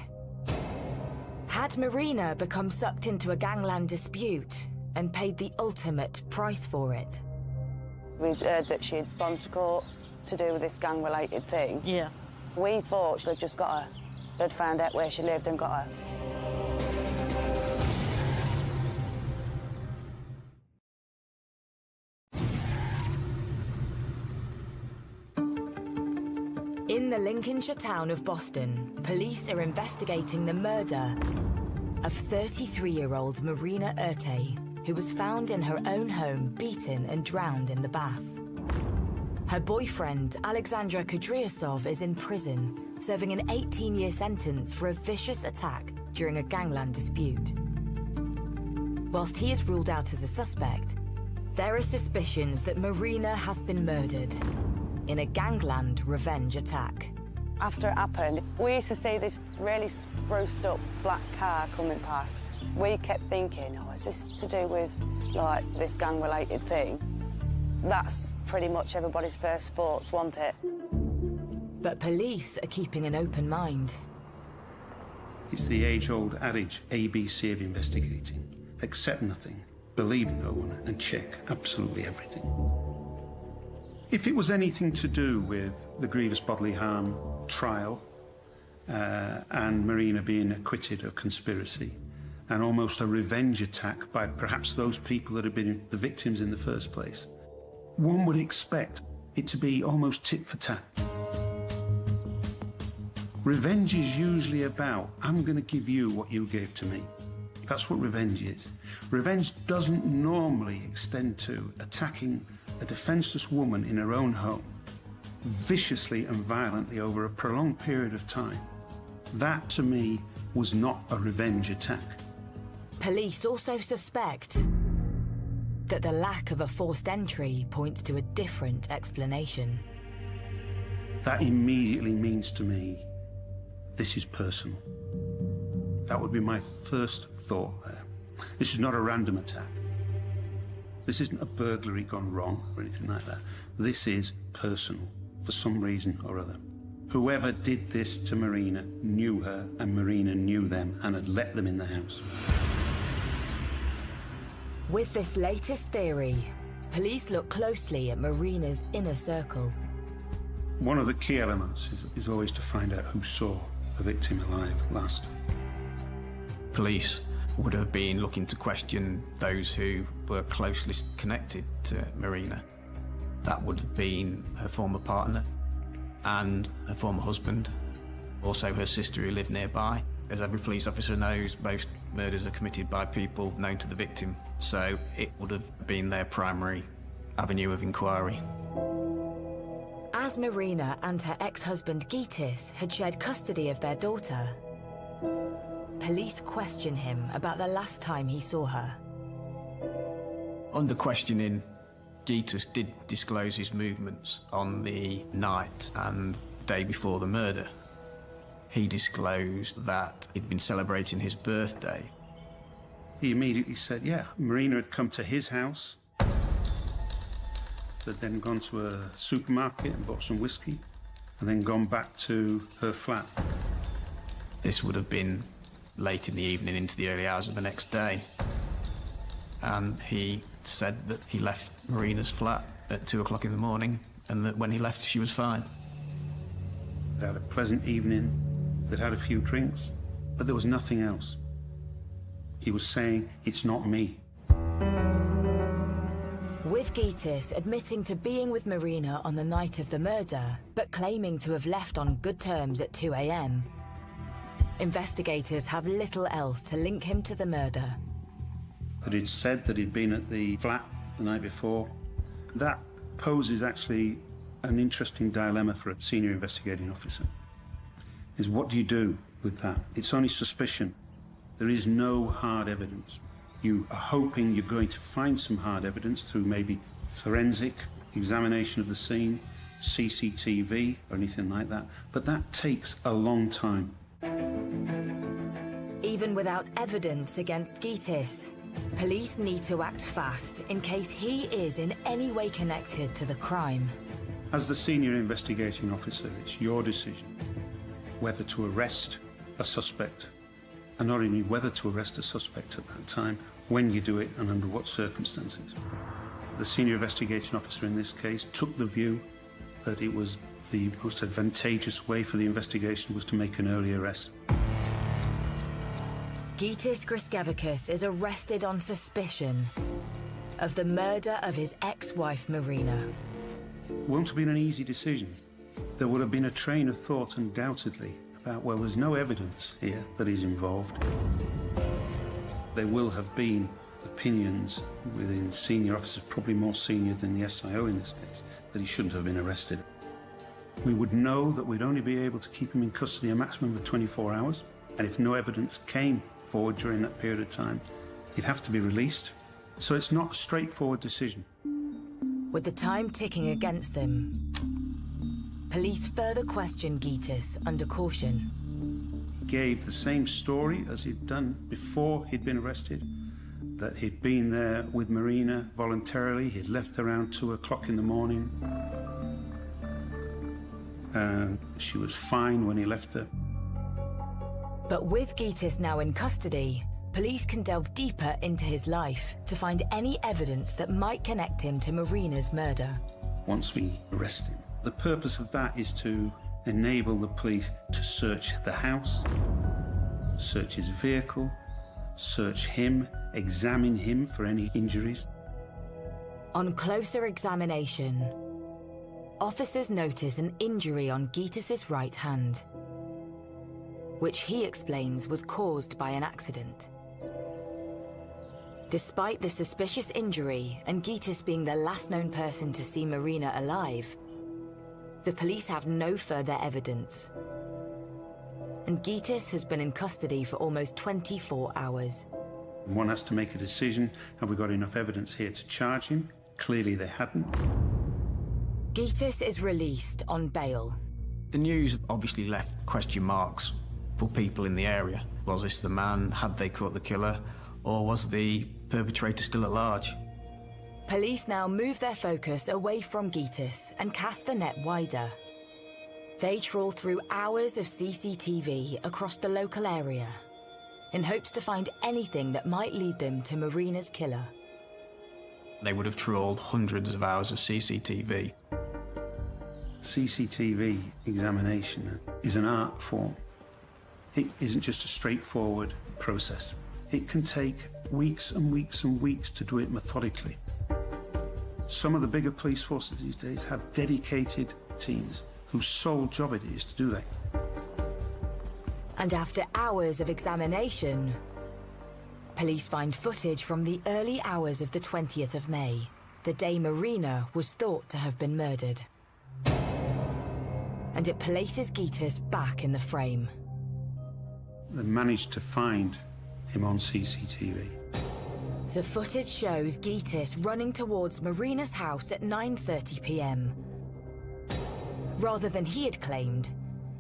Had Marina become sucked into a gangland dispute and paid the ultimate price for it? We'd heard that she had gone to court to do with this gang-related thing. Yeah. We thought she'd just got her. They'd found out where she lived and got her. In the Lincolnshire town of Boston, police are investigating the murder of 33-year-old Marina Urte, who was found in her own home, beaten and drowned in the bath. Her boyfriend, Alexandra Kudryasov, is in prison, serving an 18-year sentence for a vicious attack during a gangland dispute. Whilst he is ruled out as a suspect, there are suspicions that Marina has been murdered in a gangland revenge attack. After it happened, we used to see this really spruced up black car coming past. We kept thinking, oh, is this to do with, like, this gang-related thing? That's pretty much everybody's first thoughts, wasn't it? But police are keeping an open mind. It's the age-old adage, ABC of investigating. Accept nothing, believe no one, and check absolutely everything. If it was anything to do with the grievous bodily harm trial and Marina being acquitted of conspiracy and almost a revenge attack by perhaps those people that had been the victims in the first place, one would expect it to be almost tit for tat. Revenge is usually about, I'm going to give you what you gave to me. That's what revenge is. Revenge doesn't normally extend to attacking a defenseless woman in her own home, viciously and violently over a prolonged period of time. That, to me, was not a revenge attack. Police also suspect that the lack of a forced entry points to a different explanation. That immediately means to me, this is personal. That would be my first thought there. This is not a random attack. This isn't a burglary gone wrong or anything like that. This is personal, for some reason or other. Whoever did this to Marina knew her, and Marina knew them and had let them in the house. With this latest theory, police look closely at Marina's inner circle. One of the key elements is always to find out who saw the victim alive last. Police would have been looking to question those who were closely connected to Marina. That would have been her former partner and her former husband, also her sister who lived nearby. As every police officer knows, most murders are committed by people known to the victim, so it would have been their primary avenue of inquiry. As Marina and her ex-husband Gytis had shared custody of their daughter, police question him about the last time he saw her. Under questioning, Gytis did disclose his movements on the night and day before the murder. He disclosed that he'd been celebrating his birthday. He immediately said, yeah, Marina had come to his house, had then gone to a supermarket and bought some whiskey, and then gone back to her flat. This would have been late in the evening into the early hours of the next day. And he said that he left Marina's flat at 2 o'clock in the morning, and that when he left, she was fine. They'd had a pleasant evening, they'd had a few drinks, but there was nothing else. He was saying, "It's not me." With Gitis admitting to being with Marina on the night of the murder, but claiming to have left on good terms at 2 a.m., investigators have little else to link him to the murder. That he'd said that he'd been at the flat the night before. That poses actually an interesting dilemma for a senior investigating officer. Is what do you do with that? It's only suspicion. There is no hard evidence. You are hoping you're going to find some hard evidence through maybe forensic examination of the scene, CCTV, or anything like that, but that takes a long time. Even without evidence against Gitis, police need to act fast in case he is in any way connected to the crime. As the senior investigating officer, it's your decision whether to arrest a suspect, and not only whether to arrest a suspect at that time, when you do it and under what circumstances. The senior investigating officer in this case took the view that it was the most advantageous way for the investigation was to make an early arrest. Gitis Griskevicius is arrested on suspicion of the murder of his ex-wife Marina. Won't have been an easy decision. There would have been a train of thought undoubtedly about, well, there's no evidence here that he's involved. There will have been opinions within senior officers, probably more senior than the SIO in this case, that he shouldn't have been arrested. We would know that we'd only be able to keep him in custody a maximum of 24 hours, and if no evidence came forward during that period of time, he'd have to be released. So it's not a straightforward decision. With the time ticking against them, police further question Gitis under caution. He gave the same story as he'd done before he'd been arrested, that he'd been there with Marina voluntarily, he'd left around 2 o'clock in the morning, and she was fine when he left her. But with Gitis now in custody, police can delve deeper into his life to find any evidence that might connect him to Marina's murder. Once we arrest him, the purpose of that is to enable the police to search the house, search his vehicle, search him, examine him for any injuries. On closer examination, officers notice an injury on Gitis's right hand, which he explains was caused by an accident. Despite the suspicious injury and Gitis being the last known person to see Marina alive, the police have no further evidence. And Gitis has been in custody for almost 24 hours. One has to make a decision. Have we got enough evidence here to charge him? Clearly they hadn't. Gitis is released on bail. The news obviously left question marks for people in the area. Was this the man? Had they caught the killer? Or was the perpetrator still at large? Police now move their focus away from Gitis and cast the net wider. They trawl through hours of CCTV across the local area in hopes to find anything that might lead them to Marina's killer. They would have trawled hundreds of hours of CCTV. CCTV examination is an art form. It isn't just a straightforward process. It can take weeks and weeks and weeks to do it methodically. Some of the bigger police forces these days have dedicated teams whose sole job it is to do that. And after hours of examination, police find footage from the early hours of the 20th of May, the day Marina was thought to have been murdered. And it places Gitis back in the frame. They managed to find him on CCTV. The footage shows Gitis running towards Marina's house at 9:30 p.m. Rather than he had claimed,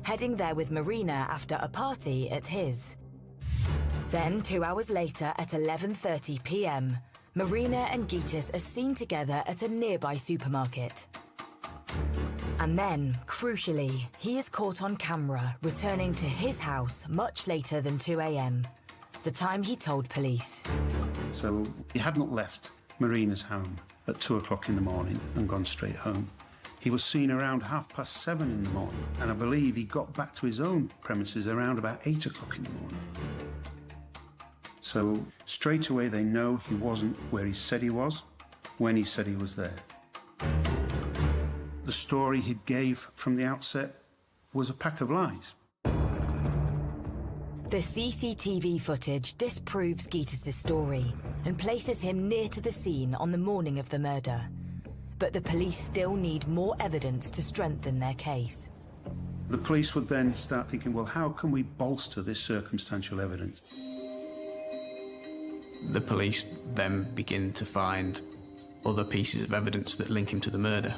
heading there with Marina after a party at his. Then, 2 hours later at 11:30 p.m, Marina and Gitis are seen together at a nearby supermarket. And then, crucially, he is caught on camera returning to his house much later than 2 a.m, the time he told police. So he had not left Marina's home at 2 o'clock in the morning and gone straight home. He was seen around 7:30 in the morning, and I believe he got back to his own premises around about 8 o'clock in the morning. So straight away they know he wasn't where he said he was, when he said he was there. The story he gave from the outset was a pack of lies. The CCTV footage disproves Gitas' story and places him near to the scene on the morning of the murder. But the police still need more evidence to strengthen their case. The police would then start thinking, well, how can we bolster this circumstantial evidence? The police then begin to find other pieces of evidence that link him to the murder.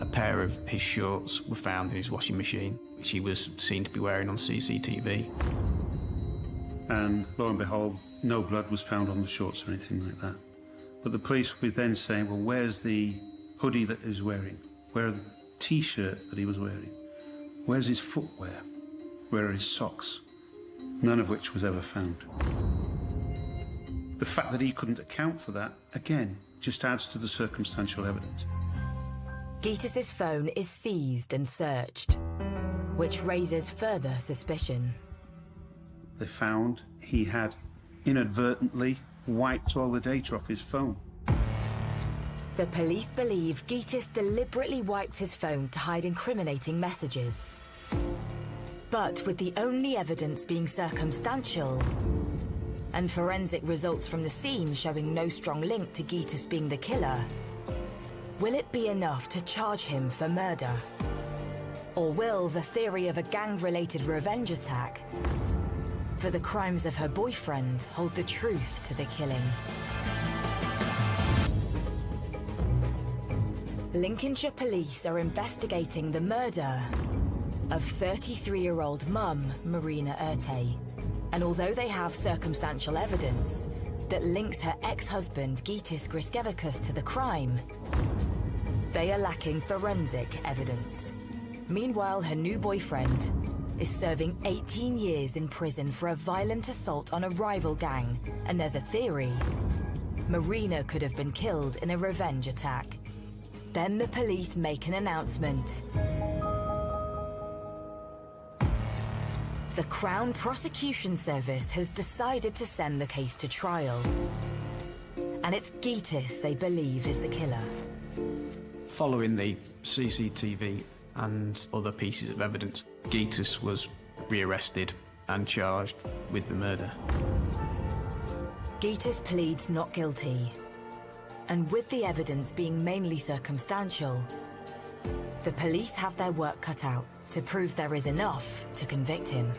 A pair of his shorts were found in his washing machine, which he was seen to be wearing on CCTV. And lo and behold, no blood was found on the shorts or anything like that. But the police would then say, well, where's the hoodie that he was wearing? Where are the T-shirt that he was wearing? Where's his footwear? Where are his socks? None of which was ever found. The fact that he couldn't account for that, again, just adds to the circumstantial evidence. Gitas' phone is seized and searched, which raises further suspicion. They found he had inadvertently wiped all the data off his phone. The police believe Gitas deliberately wiped his phone to hide incriminating messages. But with the only evidence being circumstantial, and forensic results from the scene showing no strong link to Gitas being the killer, will it be enough to charge him for murder? Or will the theory of a gang-related revenge attack for the crimes of her boyfriend hold the truth to the killing? Lincolnshire police are investigating the murder of 33-year-old mum Marina Urte. And although they have circumstantial evidence that links her ex-husband Gitas Griskevikas to the crime, they are lacking forensic evidence. Meanwhile, her new boyfriend is serving 18 years in prison for a violent assault on a rival gang, and there's a theory Marina could have been killed in a revenge attack. Then the police make an announcement. The Crown Prosecution Service has decided to send the case to trial. And it's Gitas they believe is the killer. Following the CCTV and other pieces of evidence, Gitas was rearrested and charged with the murder. Gitas pleads not guilty. And with the evidence being mainly circumstantial, the police have their work cut out to prove there is enough to convict him.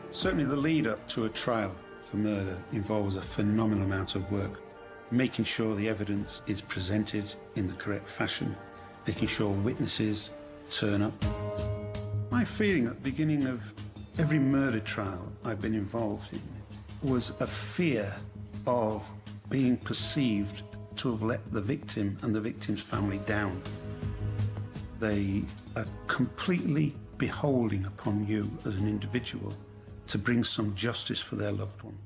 Certainly the lead-up to a trial for murder involves a phenomenal amount of work. Making sure the evidence is presented in the correct fashion, making sure witnesses turn up. My feeling at the beginning of every murder trial I've been involved in was a fear of being perceived to have let the victim and the victim's family down. They are completely beholding upon you as an individual to bring some justice for their loved one.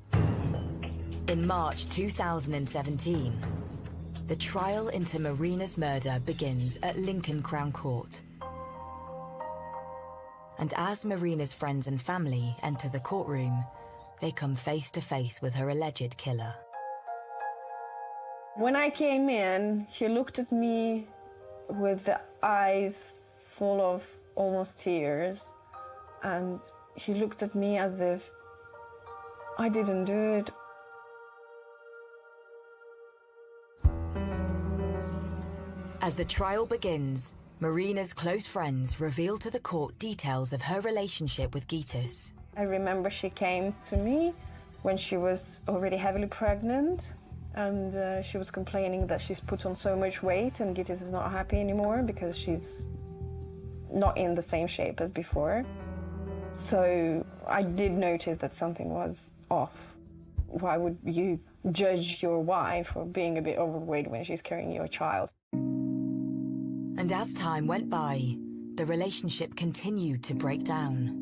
In March 2017, the trial into Marina's murder begins at Lincoln Crown Court. And as Marina's friends and family enter the courtroom, they come face to face with her alleged killer. When I came in, he looked at me with the eyes full of almost tears, and he looked at me as if I didn't do it. As the trial begins, Marina's close friends reveal to the court details of her relationship with Gitas. I remember she came to me when she was already heavily pregnant, and she was complaining that she's put on so much weight and Gitas is not happy anymore because she's not in the same shape as before. So I did notice that something was off. Why would you judge your wife for being a bit overweight when she's carrying your child? And as time went by, the relationship continued to break down.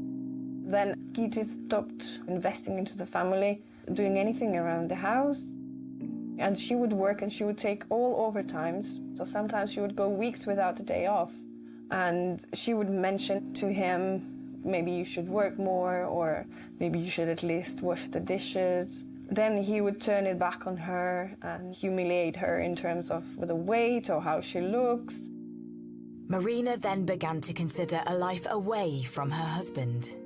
Then Gitas stopped investing into the family, doing anything around the house. And she would work and she would take all overtimes. So sometimes she would go weeks without a day off. And she would mention to him maybe you should work more, or maybe you should at least wash the dishes. Then he would turn it back on her and humiliate her in terms of the weight or how she looks. Marina then began to consider a life away from her husband.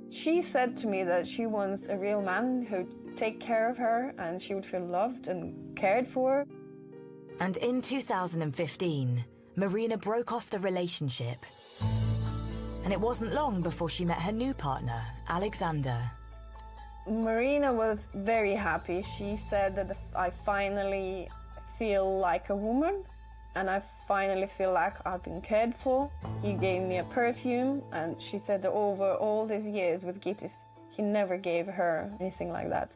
She said to me that she wants a real man who'd take care of her and she would feel loved and cared for. And in 2015, Marina broke off the relationship. And it wasn't long before she met her new partner, Alexander. Marina was very happy. She said that I finally feel like a woman and I finally feel like I've been cared for. He gave me a perfume, and she said that over all these years with Gitis, he never gave her anything like that.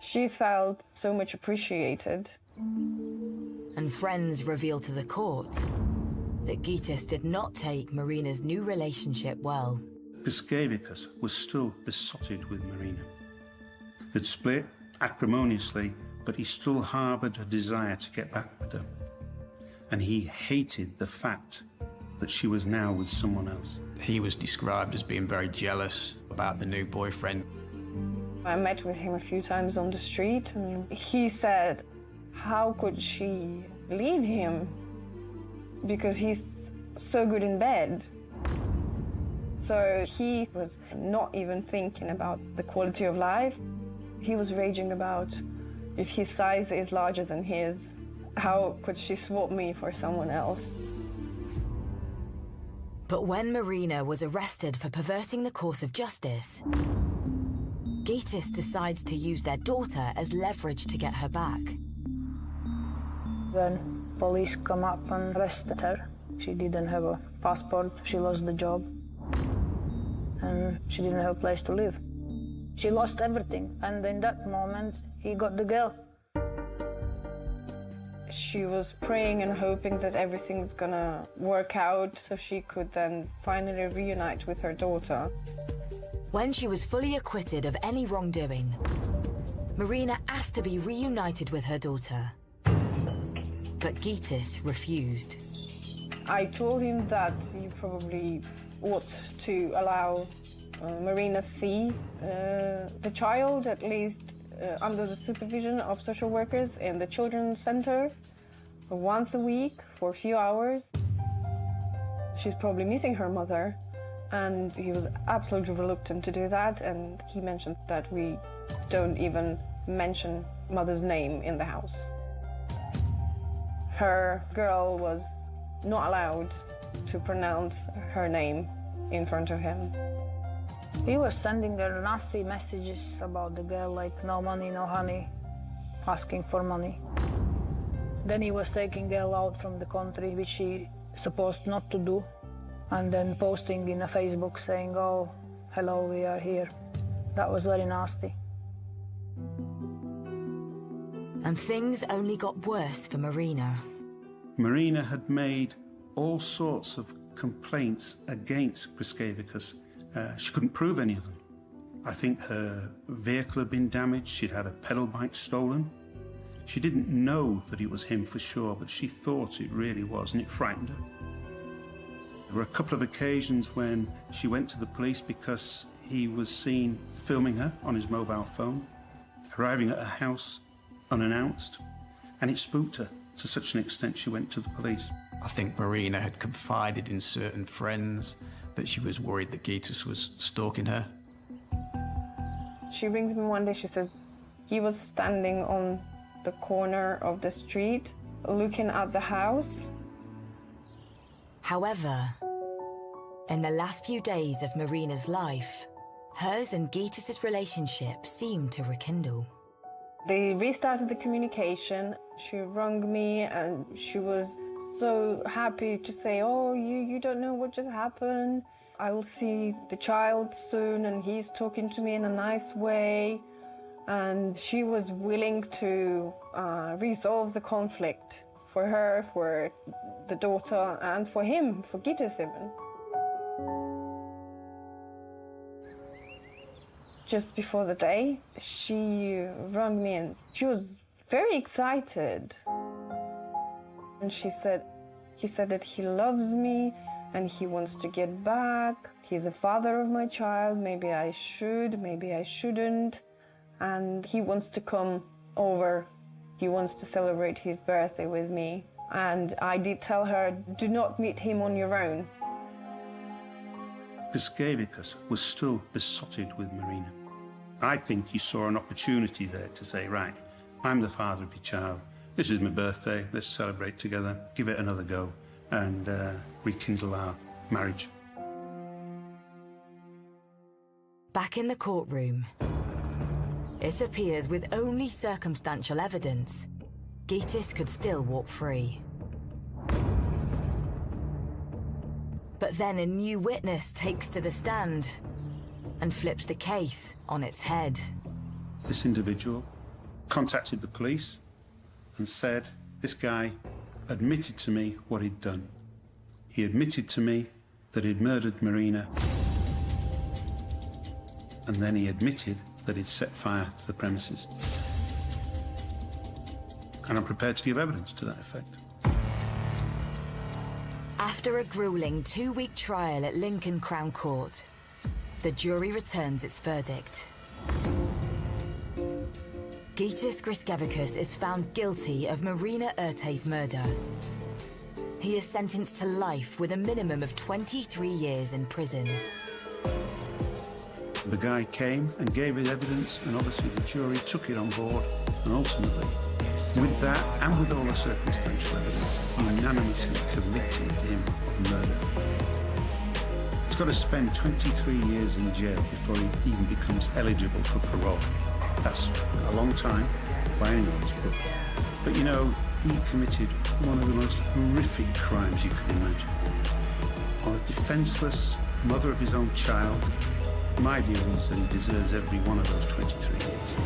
She felt so much appreciated. And friends revealed to the court that Gitis did not take Marina's new relationship well. Piskevicius was still besotted with Marina. They'd split acrimoniously, but he still harboured a desire to get back with her. And he hated the fact that she was now with someone else. He was described as being very jealous about the new boyfriend. I met with him a few times on the street, and he said, how could she leave him? Because he's so good in bed. So he was not even thinking about the quality of life. He was raging about if his size is larger than his, how could she swap me for someone else? But when Marina was arrested for perverting the course of justice, Gitis decides to use their daughter as leverage to get her back. When police come up and arrested her, she didn't have a passport, she lost the job, and she didn't have a place to live. She lost everything, and in that moment, he got the girl. She was praying and hoping that everything's gonna work out so she could then finally reunite with her daughter. When she was fully acquitted of any wrongdoing, Marina asked to be reunited with her daughter. But Gitis refused. I told him that you probably ought to allow Marina see the child, at least under the supervision of social workers in the children's center once a week for a few hours. She's probably missing her mother, and he was absolutely reluctant to do that, and he mentioned that we don't even mention mother's name in the house. Her girl was not allowed to pronounce her name in front of him. He was sending her nasty messages about the girl, like no money, no honey, asking for money. Then he was taking girl out from the country, which she supposed not to do, and then posting in a Facebook saying, oh, hello, we are here. That was very nasty. And things only got worse for Marina. Marina had made all sorts of complaints against Piskevicius. She couldn't prove any of them. I think her vehicle had been damaged, she'd had a pedal bike stolen. She didn't know that it was him for sure, but she thought it really was, and it frightened her. There were a couple of occasions when she went to the police because he was seen filming her on his mobile phone, arriving at her house unannounced, and it spooked her to such an extent she went to the police. I think Marina had confided in certain friends that she was worried that Gitis was stalking her. She rings me one day, she says, he was standing on the corner of the street looking at the house. However, in the last few days of Marina's life, hers and Gitis' relationship seemed to rekindle. They restarted the communication. She rang me and she was so happy to say, oh, you don't know what just happened. I will see the child soon and he's talking to me in a nice way. And she was willing to resolve the conflict for her, for the daughter, and for him, for Gitis even. Just before the day, she rang me and she was very excited. And she said, he said that he loves me, and he wants to get back. He's the father of my child. Maybe I should, maybe I shouldn't. And he wants to come over. He wants to celebrate his birthday with me. And I did tell her, do not meet him on your own. Piskevicius was still besotted with Marina. I think he saw an opportunity there to say, right, I'm the father of your child. This is my birthday. Let's celebrate together. Give it another go and rekindle our marriage. Back in the courtroom, it appears with only circumstantial evidence, Gytis could still walk free. But then a new witness takes to the stand and flips the case on its head. This individual contacted the police and said, this guy admitted to me what he'd done. He admitted to me that he'd murdered Marina, and then he admitted that he'd set fire to the premises. And I'm prepared to give evidence to that effect. After a grueling 2-week trial at Lincoln Crown Court, the jury returns its verdict. Gytis Piskevicius is found guilty of Marina Urte's murder. He is sentenced to life with a minimum of 23 years in prison. The guy came and gave his evidence, and obviously the jury took it on board, and ultimately, with that and with all the circumstantial evidence, unanimously convicted him of murder. He's got to spend 23 years in jail before he even becomes eligible for parole. That's a long time by anyone's book. But you know, he committed one of the most horrific crimes you could imagine. On a defenseless mother of his own child, my view is that he deserves every one of those 23 years.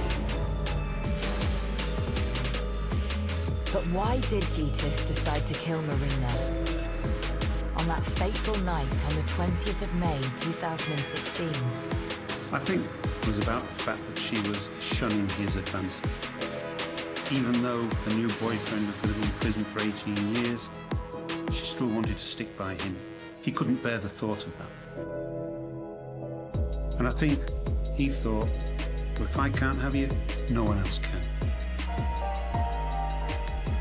But why did Gytis decide to kill Marina? On that fateful night on the 20th of May 2016. I think it was about the fact that she was shunning his advances. Even though the new boyfriend was going to be in prison for 18 years, she still wanted to stick by him. He couldn't bear the thought of that. And I think he thought, well, if I can't have you, no one else can.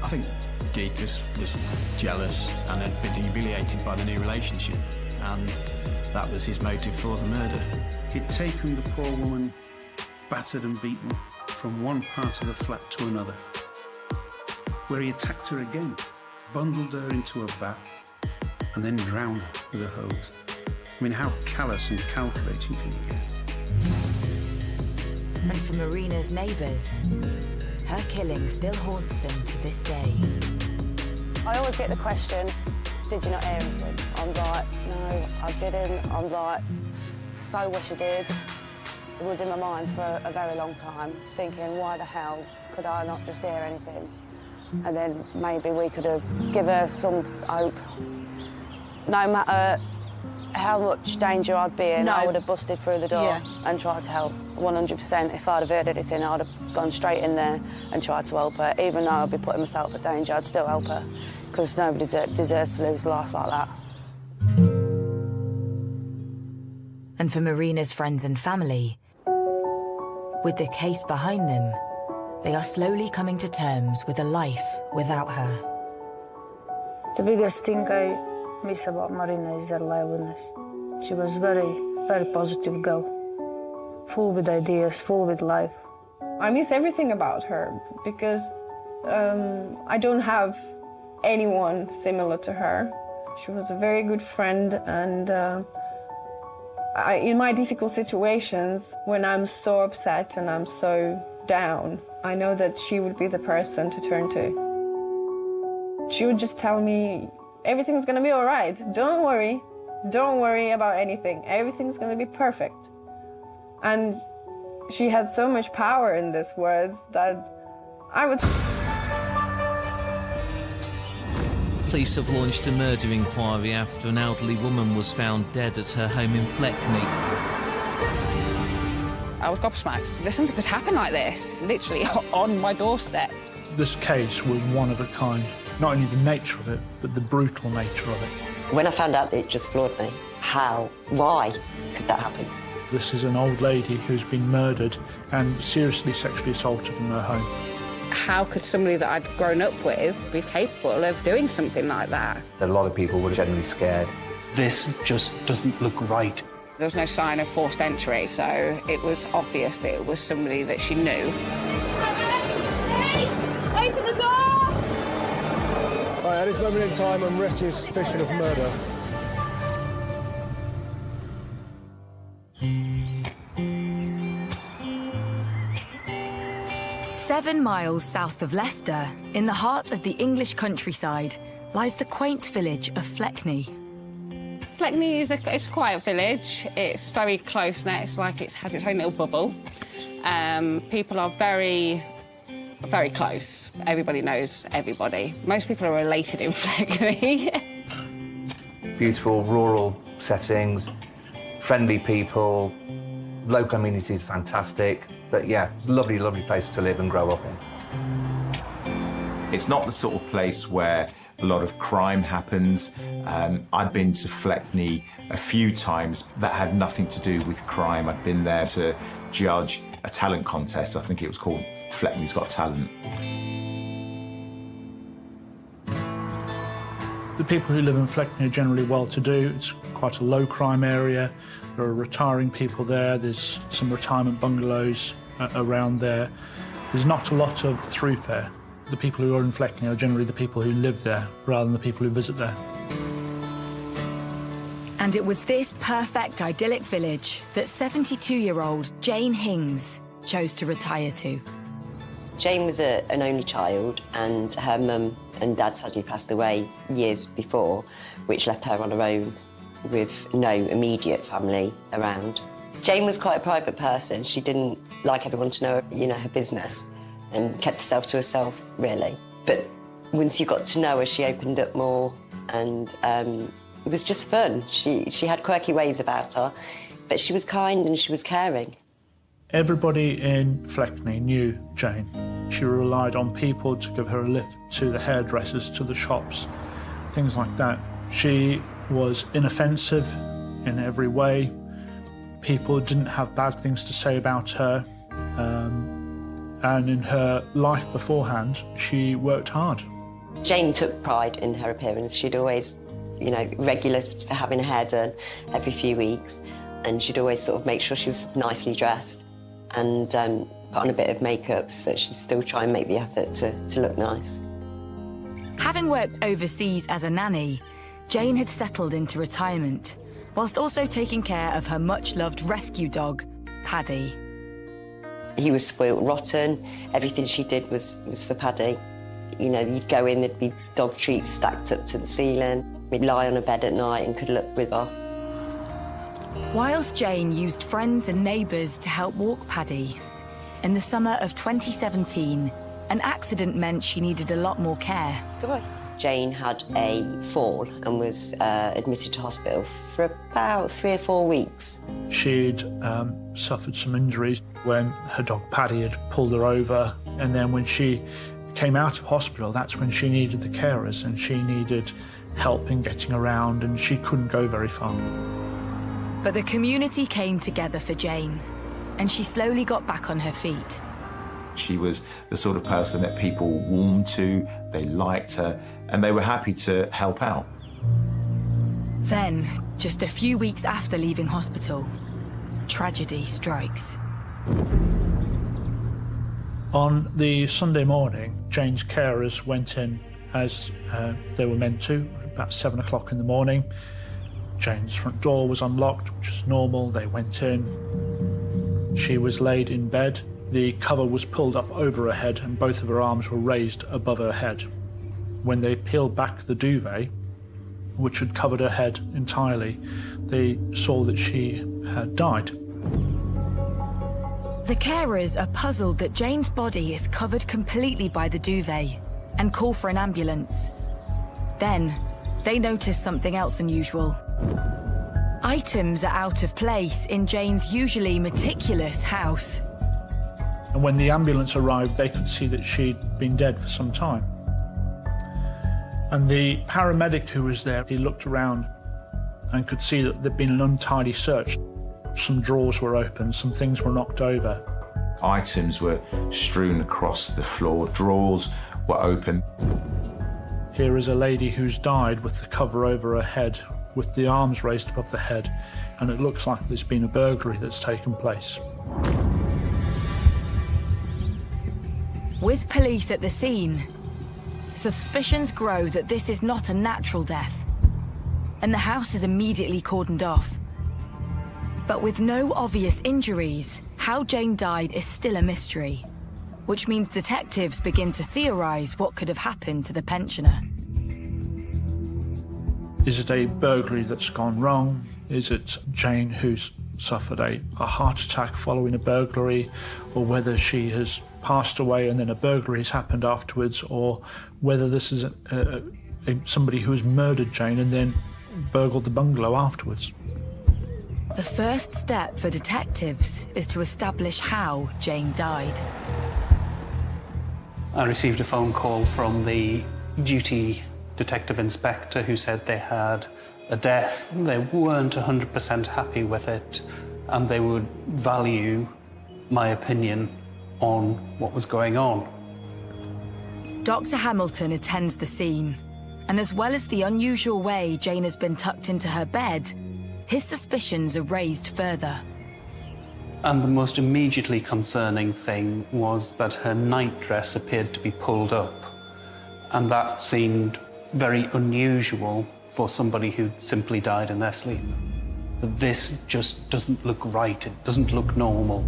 I think Gytis was jealous and had been humiliated by the new relationship, and that was his motive for the murder. He'd taken the poor woman, battered and beaten, from one part of the flat to another, where he attacked her again, bundled her into a bath, and then drowned her with a hose. I mean, how callous and calculating can you get? And for Marina's neighbours, her killing still haunts them to this day. I always get the question, did you not hear anything? I'm like, no, I didn't. I'm like, so wish I did. It was in my mind for a very long time, thinking, why the hell could I not just hear anything? And then maybe we could have given her some hope. No matter how much danger I'd be in, I would have busted through the door and tried to help. 100%. If I'd have heard anything, I'd have gone straight in there and tried to help her. Even though I'd be putting myself at danger, I'd still help her, because nobody deserves to lose life like that. And for Marina's friends and family, with the case behind them, they are slowly coming to terms with a life without her. The biggest thing I miss about Marina is her liveliness. She was very, very positive girl, full with ideas, full with life. I miss everything about her because I don't have anyone similar to her. She was a very good friend, and in my difficult situations, when I'm so upset and I'm so down, I know that she would be the person to turn to. She would just tell me, everything's gonna be all right. Don't worry about anything. Everything's gonna be perfect. And she had so much power in these words that I would... Police have launched a murder inquiry after an elderly woman was found dead at her home in Fleckney. I was gobsmacked. There's something could happen like this, literally on my doorstep. This case was one of a kind. Not only the nature of it, but the brutal nature of it. When I found out, it just floored me. How? Why could that happen? This is an old lady who's been murdered and seriously sexually assaulted in her home. How could somebody that I'd grown up with be capable of doing something like that? A lot of people were generally scared. This just doesn't look right. There was no sign of forced entry, so it was obvious that it was somebody that she knew. Open the door! Right, at this moment in time, I'm arrested with suspicion of murder. "7 miles south of Leicester, in the heart of the English countryside, lies the quaint village of Fleckney. Fleckney is it's a quiet village. It's very close-knit. It's like it has its own little bubble. People are very close. Everybody knows everybody. Most people are related in Fleckney. Beautiful rural settings, friendly people, local amenities fantastic. But yeah, lovely, lovely place to live and grow up in. It's not the sort of place where a lot of crime happens. I'd been to Fleckney a few times that had nothing to do with crime. I'd been there to judge a talent contest. I think it was called Fleckney's Got Talent. The people who live in Fleckney are generally well-to-do. It's quite a low-crime area. There are retiring people there. There's some retirement bungalows around there. There's not a lot of throughfare. The people who are in Fleckney are generally the people who live there rather than the people who visit there. And it was this perfect idyllic village that 72-year-old Jane Hings chose to retire to. Jane was an only child, and her mum and dad sadly passed away years before, which left her on her own with no immediate family around. Jane was quite a private person. She didn't like everyone to know, her business, and kept herself to herself, really. But once you got to know her, she opened up more, and it was just fun. She had quirky ways about her, but she was kind and she was caring. Everybody in Fleckney knew Jane. She relied on people to give her a lift to the hairdressers, to the shops, things like that. She was inoffensive in every way. People didn't have bad things to say about her. And in her life beforehand, she worked hard. Jane took pride in her appearance. She'd always, regular having her hair done every few weeks, and she'd always sort of make sure she was nicely dressed and put on a bit of makeup, so she'd still try and make the effort to look nice. Having worked overseas as a nanny, Jane had settled into retirement, whilst also taking care of her much-loved rescue dog, Paddy. He was spoilt rotten. Everything she did was for Paddy. You'd go in, there'd be dog treats stacked up to the ceiling. We'd lie on a bed at night and could look with her. Whilst Jane used friends and neighbours to help walk Paddy, in the summer of 2017, an accident meant she needed a lot more care. Goodbye. Jane had a fall and was admitted to hospital for about 3 or 4 weeks. She'd suffered some injuries when her dog Paddy had pulled her over, and then when she came out of hospital, that's when she needed the carers and she needed help in getting around, and she couldn't go very far. But the community came together for Jane, and she slowly got back on her feet. She was the sort of person that people warmed to, they liked her, and they were happy to help out. Then, just a few weeks after leaving hospital, tragedy strikes. On the Sunday morning, Jane's carers went in as they were meant to, about 7 o'clock in the morning. Jane's front door was unlocked, which is normal. They went in. She was laid in bed. The cover was pulled up over her head and both of her arms were raised above her head. When they peeled back the duvet, which had covered her head entirely, they saw that she had died. The carers are puzzled that Jane's body is covered completely by the duvet and call for an ambulance. Then, they notice something else unusual. Items are out of place in Jane's usually meticulous house. And when the ambulance arrived, they could see that she'd been dead for some time. And the paramedic who was there, he looked around and could see that there'd been an untidy search. Some drawers were open, some things were knocked over. Items were strewn across the floor, drawers were open. Here is a lady who's died with the cover over her head, with the arms raised above the head, and it looks like there's been a burglary that's taken place. With police at the scene, suspicions grow that this is not a natural death, and the house is immediately cordoned off. But with no obvious injuries, how Jane died is still a mystery, which means detectives begin to theorise what could have happened to the pensioner. Is it a burglary that's gone wrong? Is it Jane who's suffered a heart attack following a burglary, or whether she has passed away and then a burglary has happened afterwards, or whether this is somebody who has murdered Jane and then burgled the bungalow afterwards? The first step for detectives is to establish how Jane died. I received a phone call from the duty detective inspector who said they had a death. They weren't 100% happy with it, and they would value my opinion on what was going on. Dr. Hamilton attends the scene, and as well as the unusual way Jane has been tucked into her bed, his suspicions are raised further. And the most immediately concerning thing was that her nightdress appeared to be pulled up, and that seemed very unusual for somebody who simply died in their sleep. This just doesn't look right, it doesn't look normal.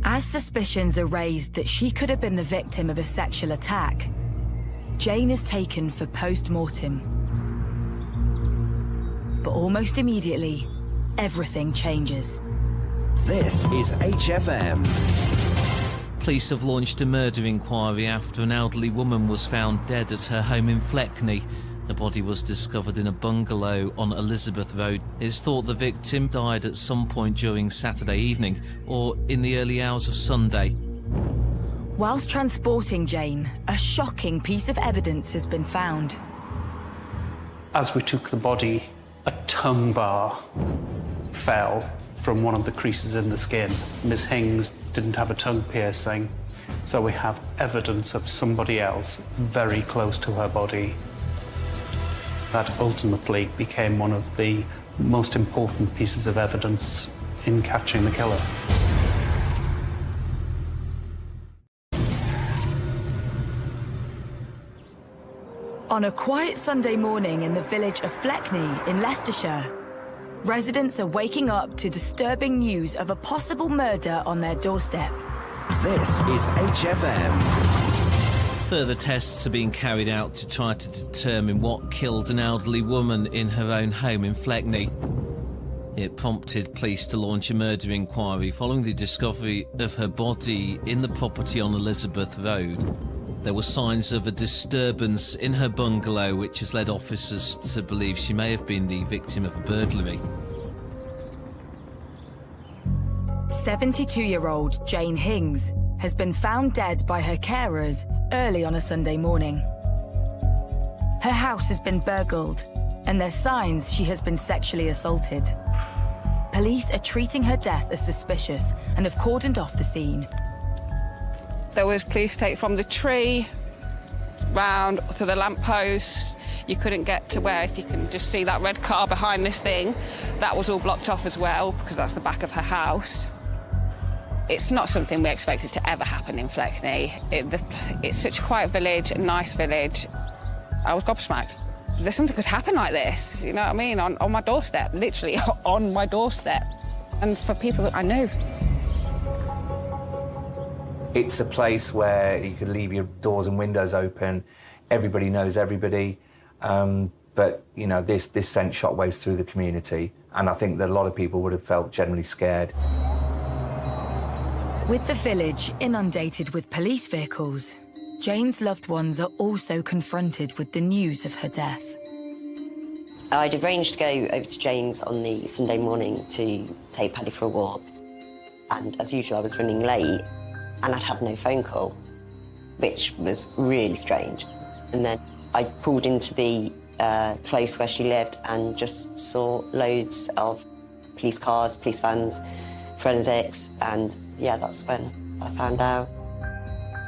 As suspicions are raised that she could have been the victim of a sexual attack, Jane is taken for post-mortem. But almost immediately, everything changes. This is HFM. Police have launched a murder inquiry after an elderly woman was found dead at her home in Fleckney. Her body was discovered in a bungalow on Elizabeth Road. It's thought the victim died at some point during Saturday evening or in the early hours of Sunday. Whilst transporting Jane, a shocking piece of evidence has been found. As we took the body, a tongue bar fell from one of the creases in the skin. Ms. Hings didn't have a tongue piercing, so we have evidence of somebody else very close to her body. That ultimately became one of the most important pieces of evidence in catching the killer. On a quiet Sunday morning in the village of Fleckney in Leicestershire, residents are waking up to disturbing news of a possible murder on their doorstep. This is HFM. Further tests are being carried out to try to determine what killed an elderly woman in her own home in Fleckney. It prompted police to launch a murder inquiry following the discovery of her body in the property on Elizabeth Road. There were signs of a disturbance in her bungalow, which has led officers to believe she may have been the victim of a burglary. 72-year-old Jane Hings has been found dead by her carers early on a Sunday morning. Her house has been burgled, and there's signs she has been sexually assaulted. Police are treating her death as suspicious and have cordoned off the scene. There was police take from the tree round to the lamppost. You couldn't get to where, if you can just see that red car behind this thing, that was all blocked off as well, because that's the back of her house. It's not something we expected to ever happen in Fleckney. It's such a quiet village, a nice village. I was gobsmacked. There's something could happen like this, you know what I mean, on my doorstep, literally on my doorstep. And for people that I knew. It's a place where you could leave your doors and windows open. Everybody knows everybody. But, you know, this sent shockwaves through the community. And I think that a lot of people would have felt generally scared. With the village inundated with police vehicles, Jane's loved ones are also confronted with the news of her death. I'd arranged to go over to Jane's on the Sunday morning to take Paddy for a walk. And as usual, I was running late and I'd had no phone call. which was really strange. And then I pulled into the close where she lived and just saw loads of police cars, police vans, forensics, and yeah, that's when I found out.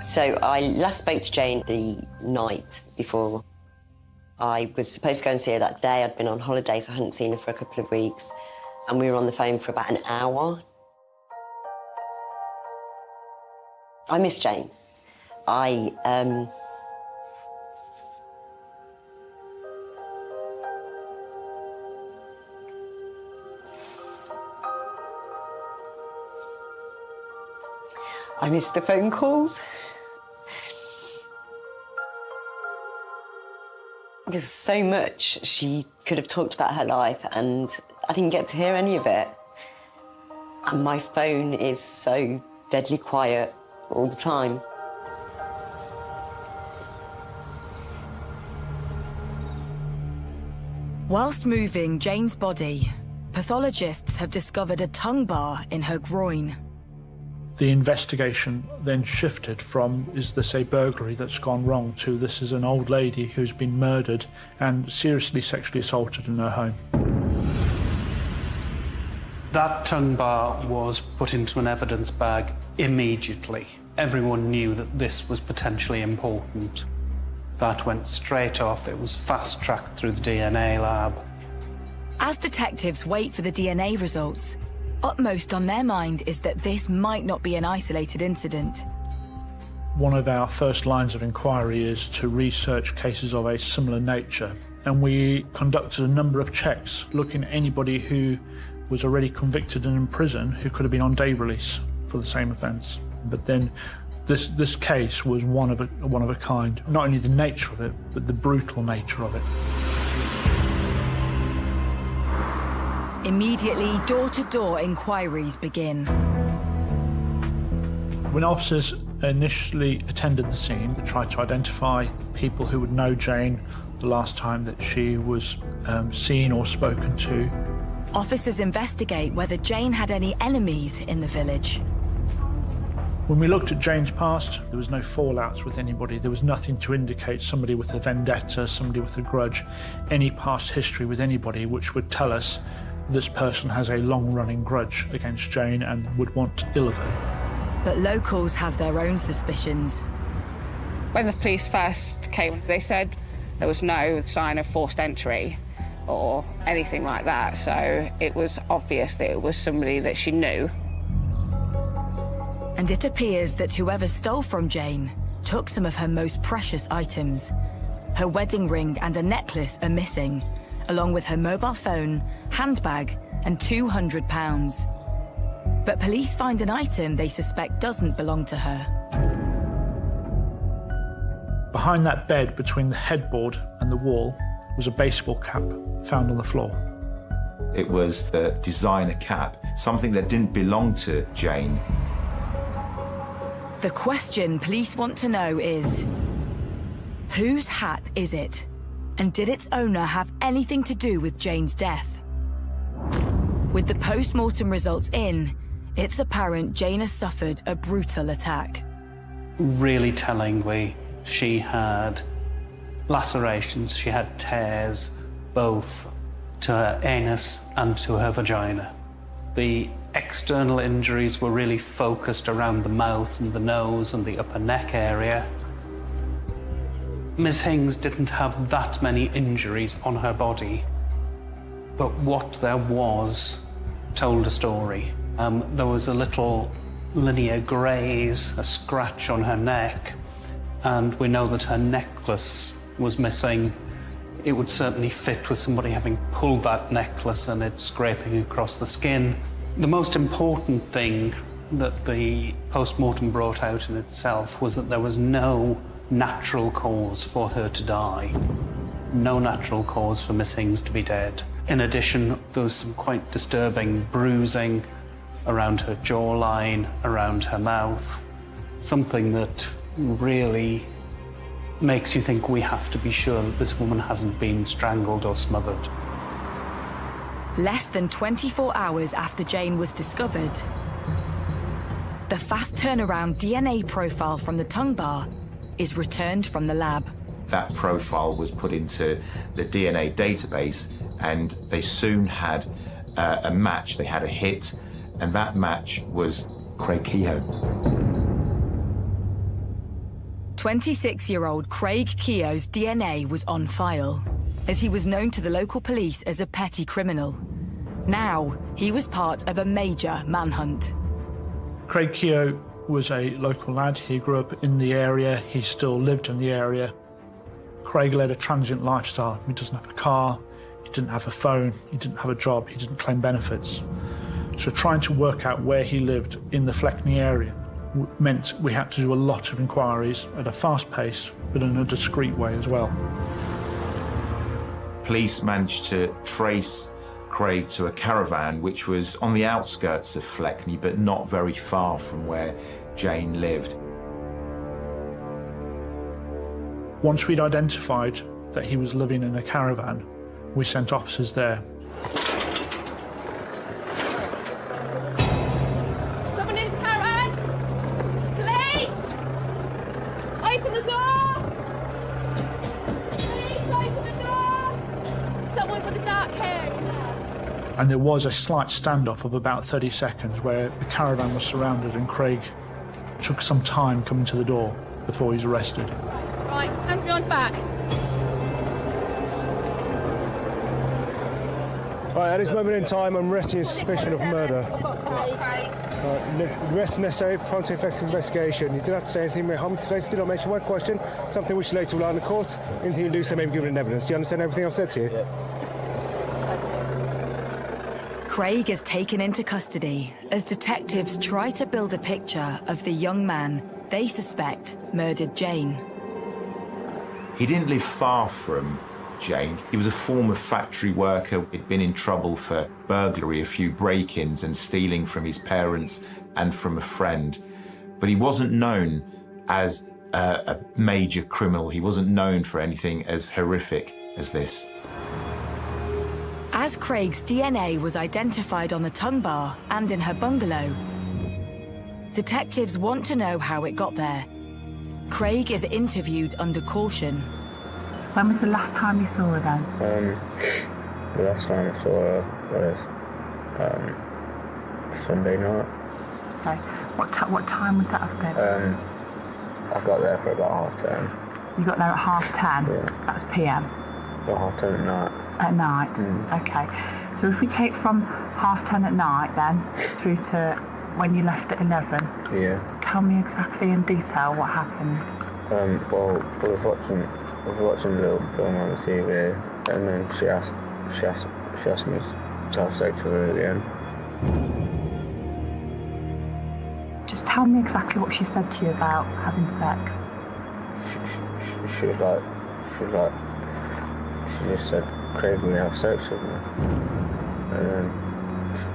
So I last spoke to Jane the night before. I was supposed to go and see her that day. I'd been on holiday, so I hadn't seen her for a couple of weeks. And we were on the phone for about an hour. I miss Jane. I miss the phone calls. There was so much she could have talked about her life, and I didn't get to hear any of it. And my phone is so deadly quiet all the time. Whilst moving Jane's body, pathologists have discovered a tongue bar in her groin. The investigation then shifted from, is this a burglary that's gone wrong, to this is an old lady who's been murdered and seriously sexually assaulted in her home. That tongue bar was put into an evidence bag immediately. Everyone knew that this was potentially important. That went straight off. It was fast-tracked through the DNA lab. As detectives wait for the DNA results, upmost on their mind is that this might not be an isolated incident. One of our first lines of inquiry is to research cases of a similar nature, and we conducted a number of checks looking at anybody who was already convicted and in prison who could have been on day release for the same offence. But then this case was one of a kind. Not only the nature of it, but the brutal nature of it. Immediately, door-to-door inquiries begin. When officers initially attended the scene, we tried to identify people who would know Jane the last time that she was seen or spoken to. Officers investigate whether Jane had any enemies in the village. When we looked at Jane's past, there was no fallouts with anybody. There was nothing to indicate somebody with a vendetta, somebody with a grudge, any past history with anybody which would tell us this person has a long-running grudge against Jane and would want ill of her. But locals have their own suspicions. When the police first came, they said there was no sign of forced entry or anything like that, so it was obvious that it was somebody that she knew. And it appears that whoever stole from Jane took some of her most precious items. Her wedding ring and a necklace are missing, along with her mobile phone, handbag, and £200. But police find an item they suspect doesn't belong to her. Behind that bed, between the headboard and the wall, was a baseball cap found on the floor. It was a designer cap, something that didn't belong to Jane. The question police want to know is, whose hat is it? And did its owner have anything to do with Jane's death? With the post-mortem results in, it's apparent Jane has suffered a brutal attack. Really tellingly, she had lacerations, she had tears, both to her anus and to her vagina. The external injuries were really focused around the mouth and the nose and the upper neck area. Ms. Hings didn't have that many injuries on her body, but what there was told a story. There was a little linear graze, a scratch on her neck, and we know that her necklace was missing. It would certainly fit with somebody having pulled that necklace and it scraping across the skin. The most important thing that the post-mortem brought out in itself was that there was no natural cause for her to die. No natural cause for Miss Hings to be dead. In addition, there was some quite disturbing bruising around her jawline, around her mouth, something that really makes you think we have to be sure that this woman hasn't been strangled or smothered. Less than 24 hours after Jane was discovered, the fast turnaround DNA profile from the tongue bar is returned from the lab. That profile was put into the DNA database, and they soon had a match. They had a hit, and that match was Craig Keogh. 26-year-old Craig Keogh's DNA was on file, as he was known to the local police as a petty criminal. Now, he was part of a major manhunt. Craig Keogh was a local lad. He grew up in the area. He still lived in the area. Craig led a transient lifestyle. He doesn't have a car, he didn't have a phone, he didn't have a job, he didn't claim benefits. So trying to work out where he lived in the Fleckney area meant we had to do a lot of inquiries at a fast pace, but in a discreet way as well. Police managed to trace Craig to a caravan which was on the outskirts of Fleckney, but not very far from where Jane lived. Once we'd identified that he was living in a caravan, we sent officers there. Someone in the caravan! Police! Open the door! Police, open the door! Someone with the dark hair in there. And there was a slight standoff of about 30 seconds where the caravan was surrounded and Craig took some time coming to the door before he's arrested. Right, hands behind back. Right, at this moment in time, I'm arresting on suspicion of murder. The rest is necessary for prompt and effective investigation. You do not have to say anything may harm the face. Do not mention one question, something which later will lie in the court. Anything you do so may be given in evidence. Do you understand everything I've said to you? Yeah. Craig is taken into custody as detectives try to build a picture of the young man they suspect murdered Jane. He didn't live far from Jane. He was a former factory worker. He'd been in trouble for burglary, a few break-ins and stealing from his parents and from a friend. But he wasn't known as a major criminal. He wasn't known for anything as horrific as this. As Craig's DNA was identified on the tongue bar and in her bungalow, detectives want to know how it got there. Craig is interviewed under caution. When was the last time you saw her then? The last time I saw her was Sunday night. Okay. What time would that have been? I got there for about 10:30. You got there at 10:30? Yeah. That's PM? About 10:30 at night. At night? Okay. So if we take from 10:30 at night then through to when you left at 11. Yeah. Tell me exactly in detail what happened. Well, I was watching a little film on the TV, and then she asked me to have sex with her at the end. Just tell me exactly what she said to you about having sex. She just said, "Craig, will you have sex with me?" And then,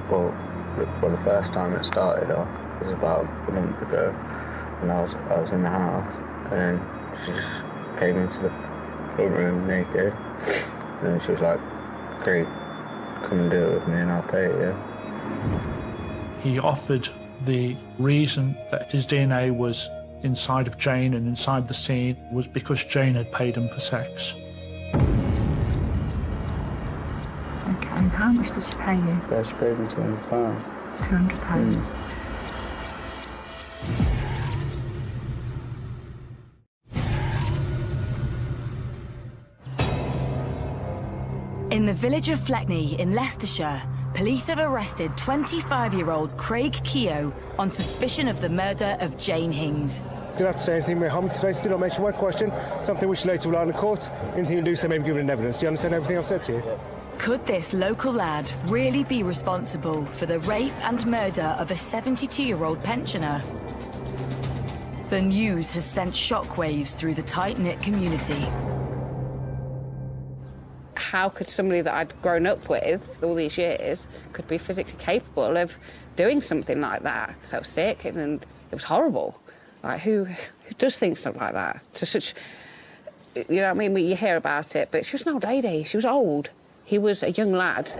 well, the first time it started off was about a month ago, and I was in the house, and then she just came into the front room naked, and then she was like, "Craig, come and do it with me, and I'll pay you." He offered the reason that his DNA was inside of Jane and inside the scene was because Jane had paid him for sex. Okay, and how much did she pay you? Yeah, she paid me £200. £200. In the village of Fleckney in Leicestershire, police have arrested 25-year-old Craig Keogh on suspicion of the murder of Jane Hings. Do not have to say anything may harm the face. Do not mention one question, something which later will lie in the court. Anything you do so may be given in evidence. Do you understand everything I've said to you? Yeah. Could this local lad really be responsible for the rape and murder of a 72-year-old pensioner? The news has sent shockwaves through the tight-knit community. How could somebody that I'd grown up with all these years could be physically capable of doing something like that? I felt sick and it was horrible. Like, who does think something like that? To such, you know what I mean? You hear about it, but she was an old lady. She was old. He was a young lad.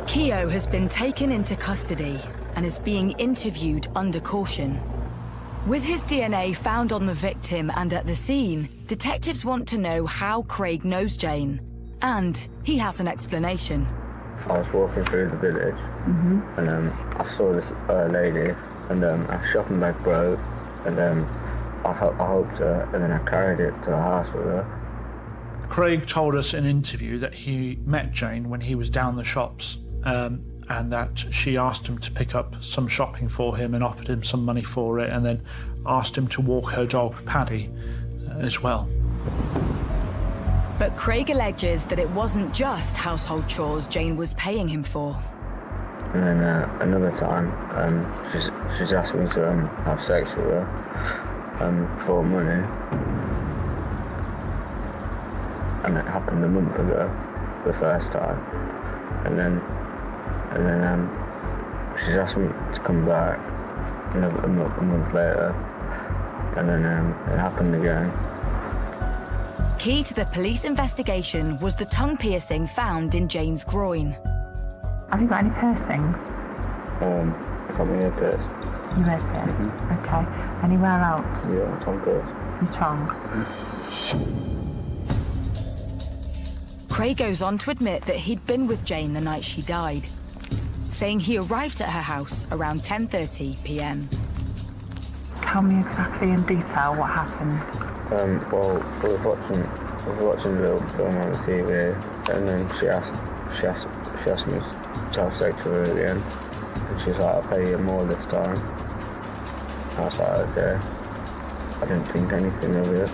Keogh has been taken into custody and is being interviewed under caution. With his DNA found on the victim and at the scene, detectives want to know how Craig knows Jane. And he has an explanation. I was walking through the village and I saw this lady and her shopping bag broke and I helped her and then I carried it to the house with her. Craig told us in an interview that he met Jane when he was down the shops and that she asked him to pick up some shopping for him and offered him some money for it and then asked him to walk her dog, Paddy, as well. But Craig alleges that it wasn't just household chores Jane was paying him for. And then another time, she's asked me to have sex with her for money. And it happened a month ago, the first time. And then she's asked me to come back a month later. And then it happened again. Key to the police investigation was the tongue piercing found in Jane's groin. Have you got any piercings? I got my ear pierced. Your ear pierced? Okay. Anywhere else? Yeah, my tongue pierced. Your tongue? Craig goes on to admit that he'd been with Jane the night she died, saying he arrived at her house around 10:30 p.m. Tell me exactly in detail what happened. Well, we was watching a little film on the TV, and then she asked me to have sex with her again, and she was like, "I'll pay you more this time." I was like, "Okay." I didn't think anything of it,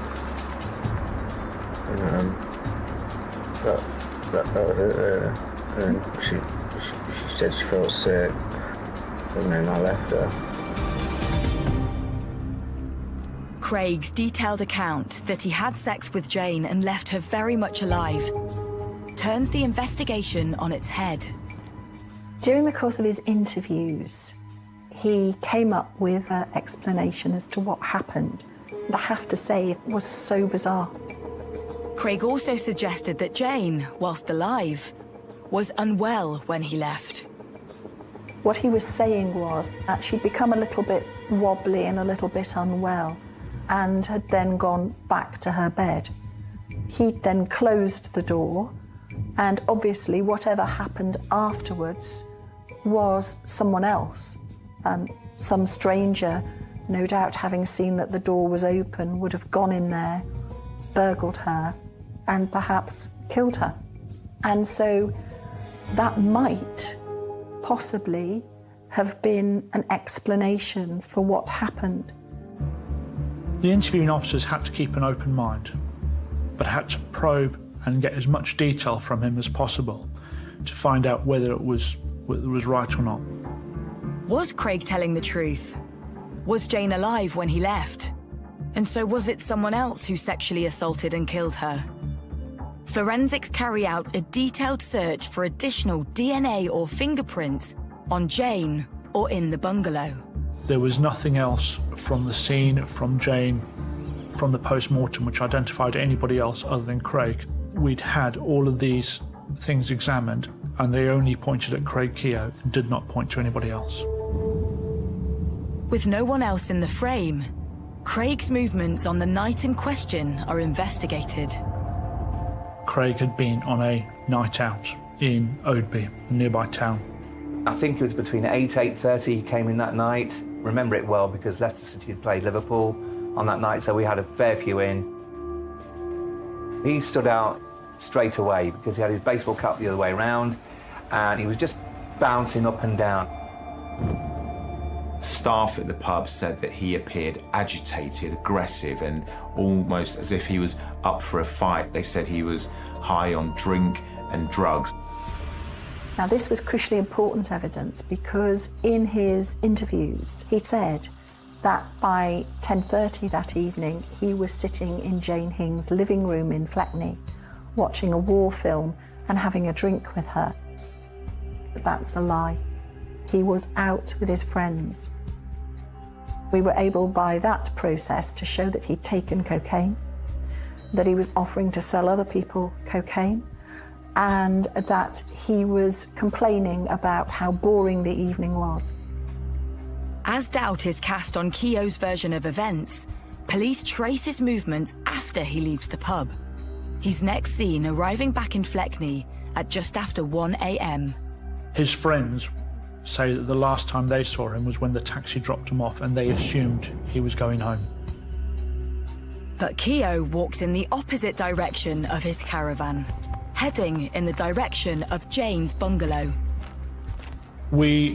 and that was it really. And she said she felt sick, and then I left her. Craig's detailed account that he had sex with Jane and left her very much alive turns the investigation on its head. During the course of his interviews, he came up with an explanation as to what happened. I have to say, it was so bizarre. Craig also suggested that Jane, whilst alive, was unwell when he left. What he was saying was that she'd become a little bit wobbly and a little bit unwell, and had then gone back to her bed. He'd then closed the door, and obviously whatever happened afterwards was someone else. Some stranger, no doubt having seen that the door was open, would have gone in there, burgled her, and perhaps killed her. And so that might possibly have been an explanation for what happened. The interviewing officers had to keep an open mind, but had to probe and get as much detail from him as possible to find out whether it was right or not. Was Craig telling the truth? Was Jane alive when he left? And so was it someone else who sexually assaulted and killed her? Forensics carry out a detailed search for additional DNA or fingerprints on Jane or in the bungalow. There was nothing else from the scene, from Jane, from the post-mortem which identified anybody else other than Craig. We'd had all of these things examined and they only pointed at Craig Keogh and did not point to anybody else. With no one else in the frame, Craig's movements on the night in question are investigated. Craig had been on a night out in Oadby, a nearby town. I think it was between 8:30 he came in that night. Remember it well because Leicester City had played Liverpool on that night, so we had a fair few in. He stood out straight away because he had his baseball cap the other way around and he was just bouncing up and down. Staff at the pub said that he appeared agitated, aggressive, and almost as if he was up for a fight. They said he was high on drink and drugs. Now, this was crucially important evidence because in his interviews, he said that by 10:30 that evening, he was sitting in Jane Hing's living room in Fleckney, watching a war film and having a drink with her. But that was a lie. He was out with his friends. We were able by that process to show that he'd taken cocaine, that he was offering to sell other people cocaine, and that he was complaining about how boring the evening was. As doubt is cast on Keogh's version of events, police trace his movements after he leaves the pub. He's next seen arriving back in Fleckney at just after 1 a.m. His friends say that the last time they saw him was when the taxi dropped him off and they assumed he was going home. But Keogh walks in the opposite direction of his caravan, heading in the direction of Jane's bungalow. We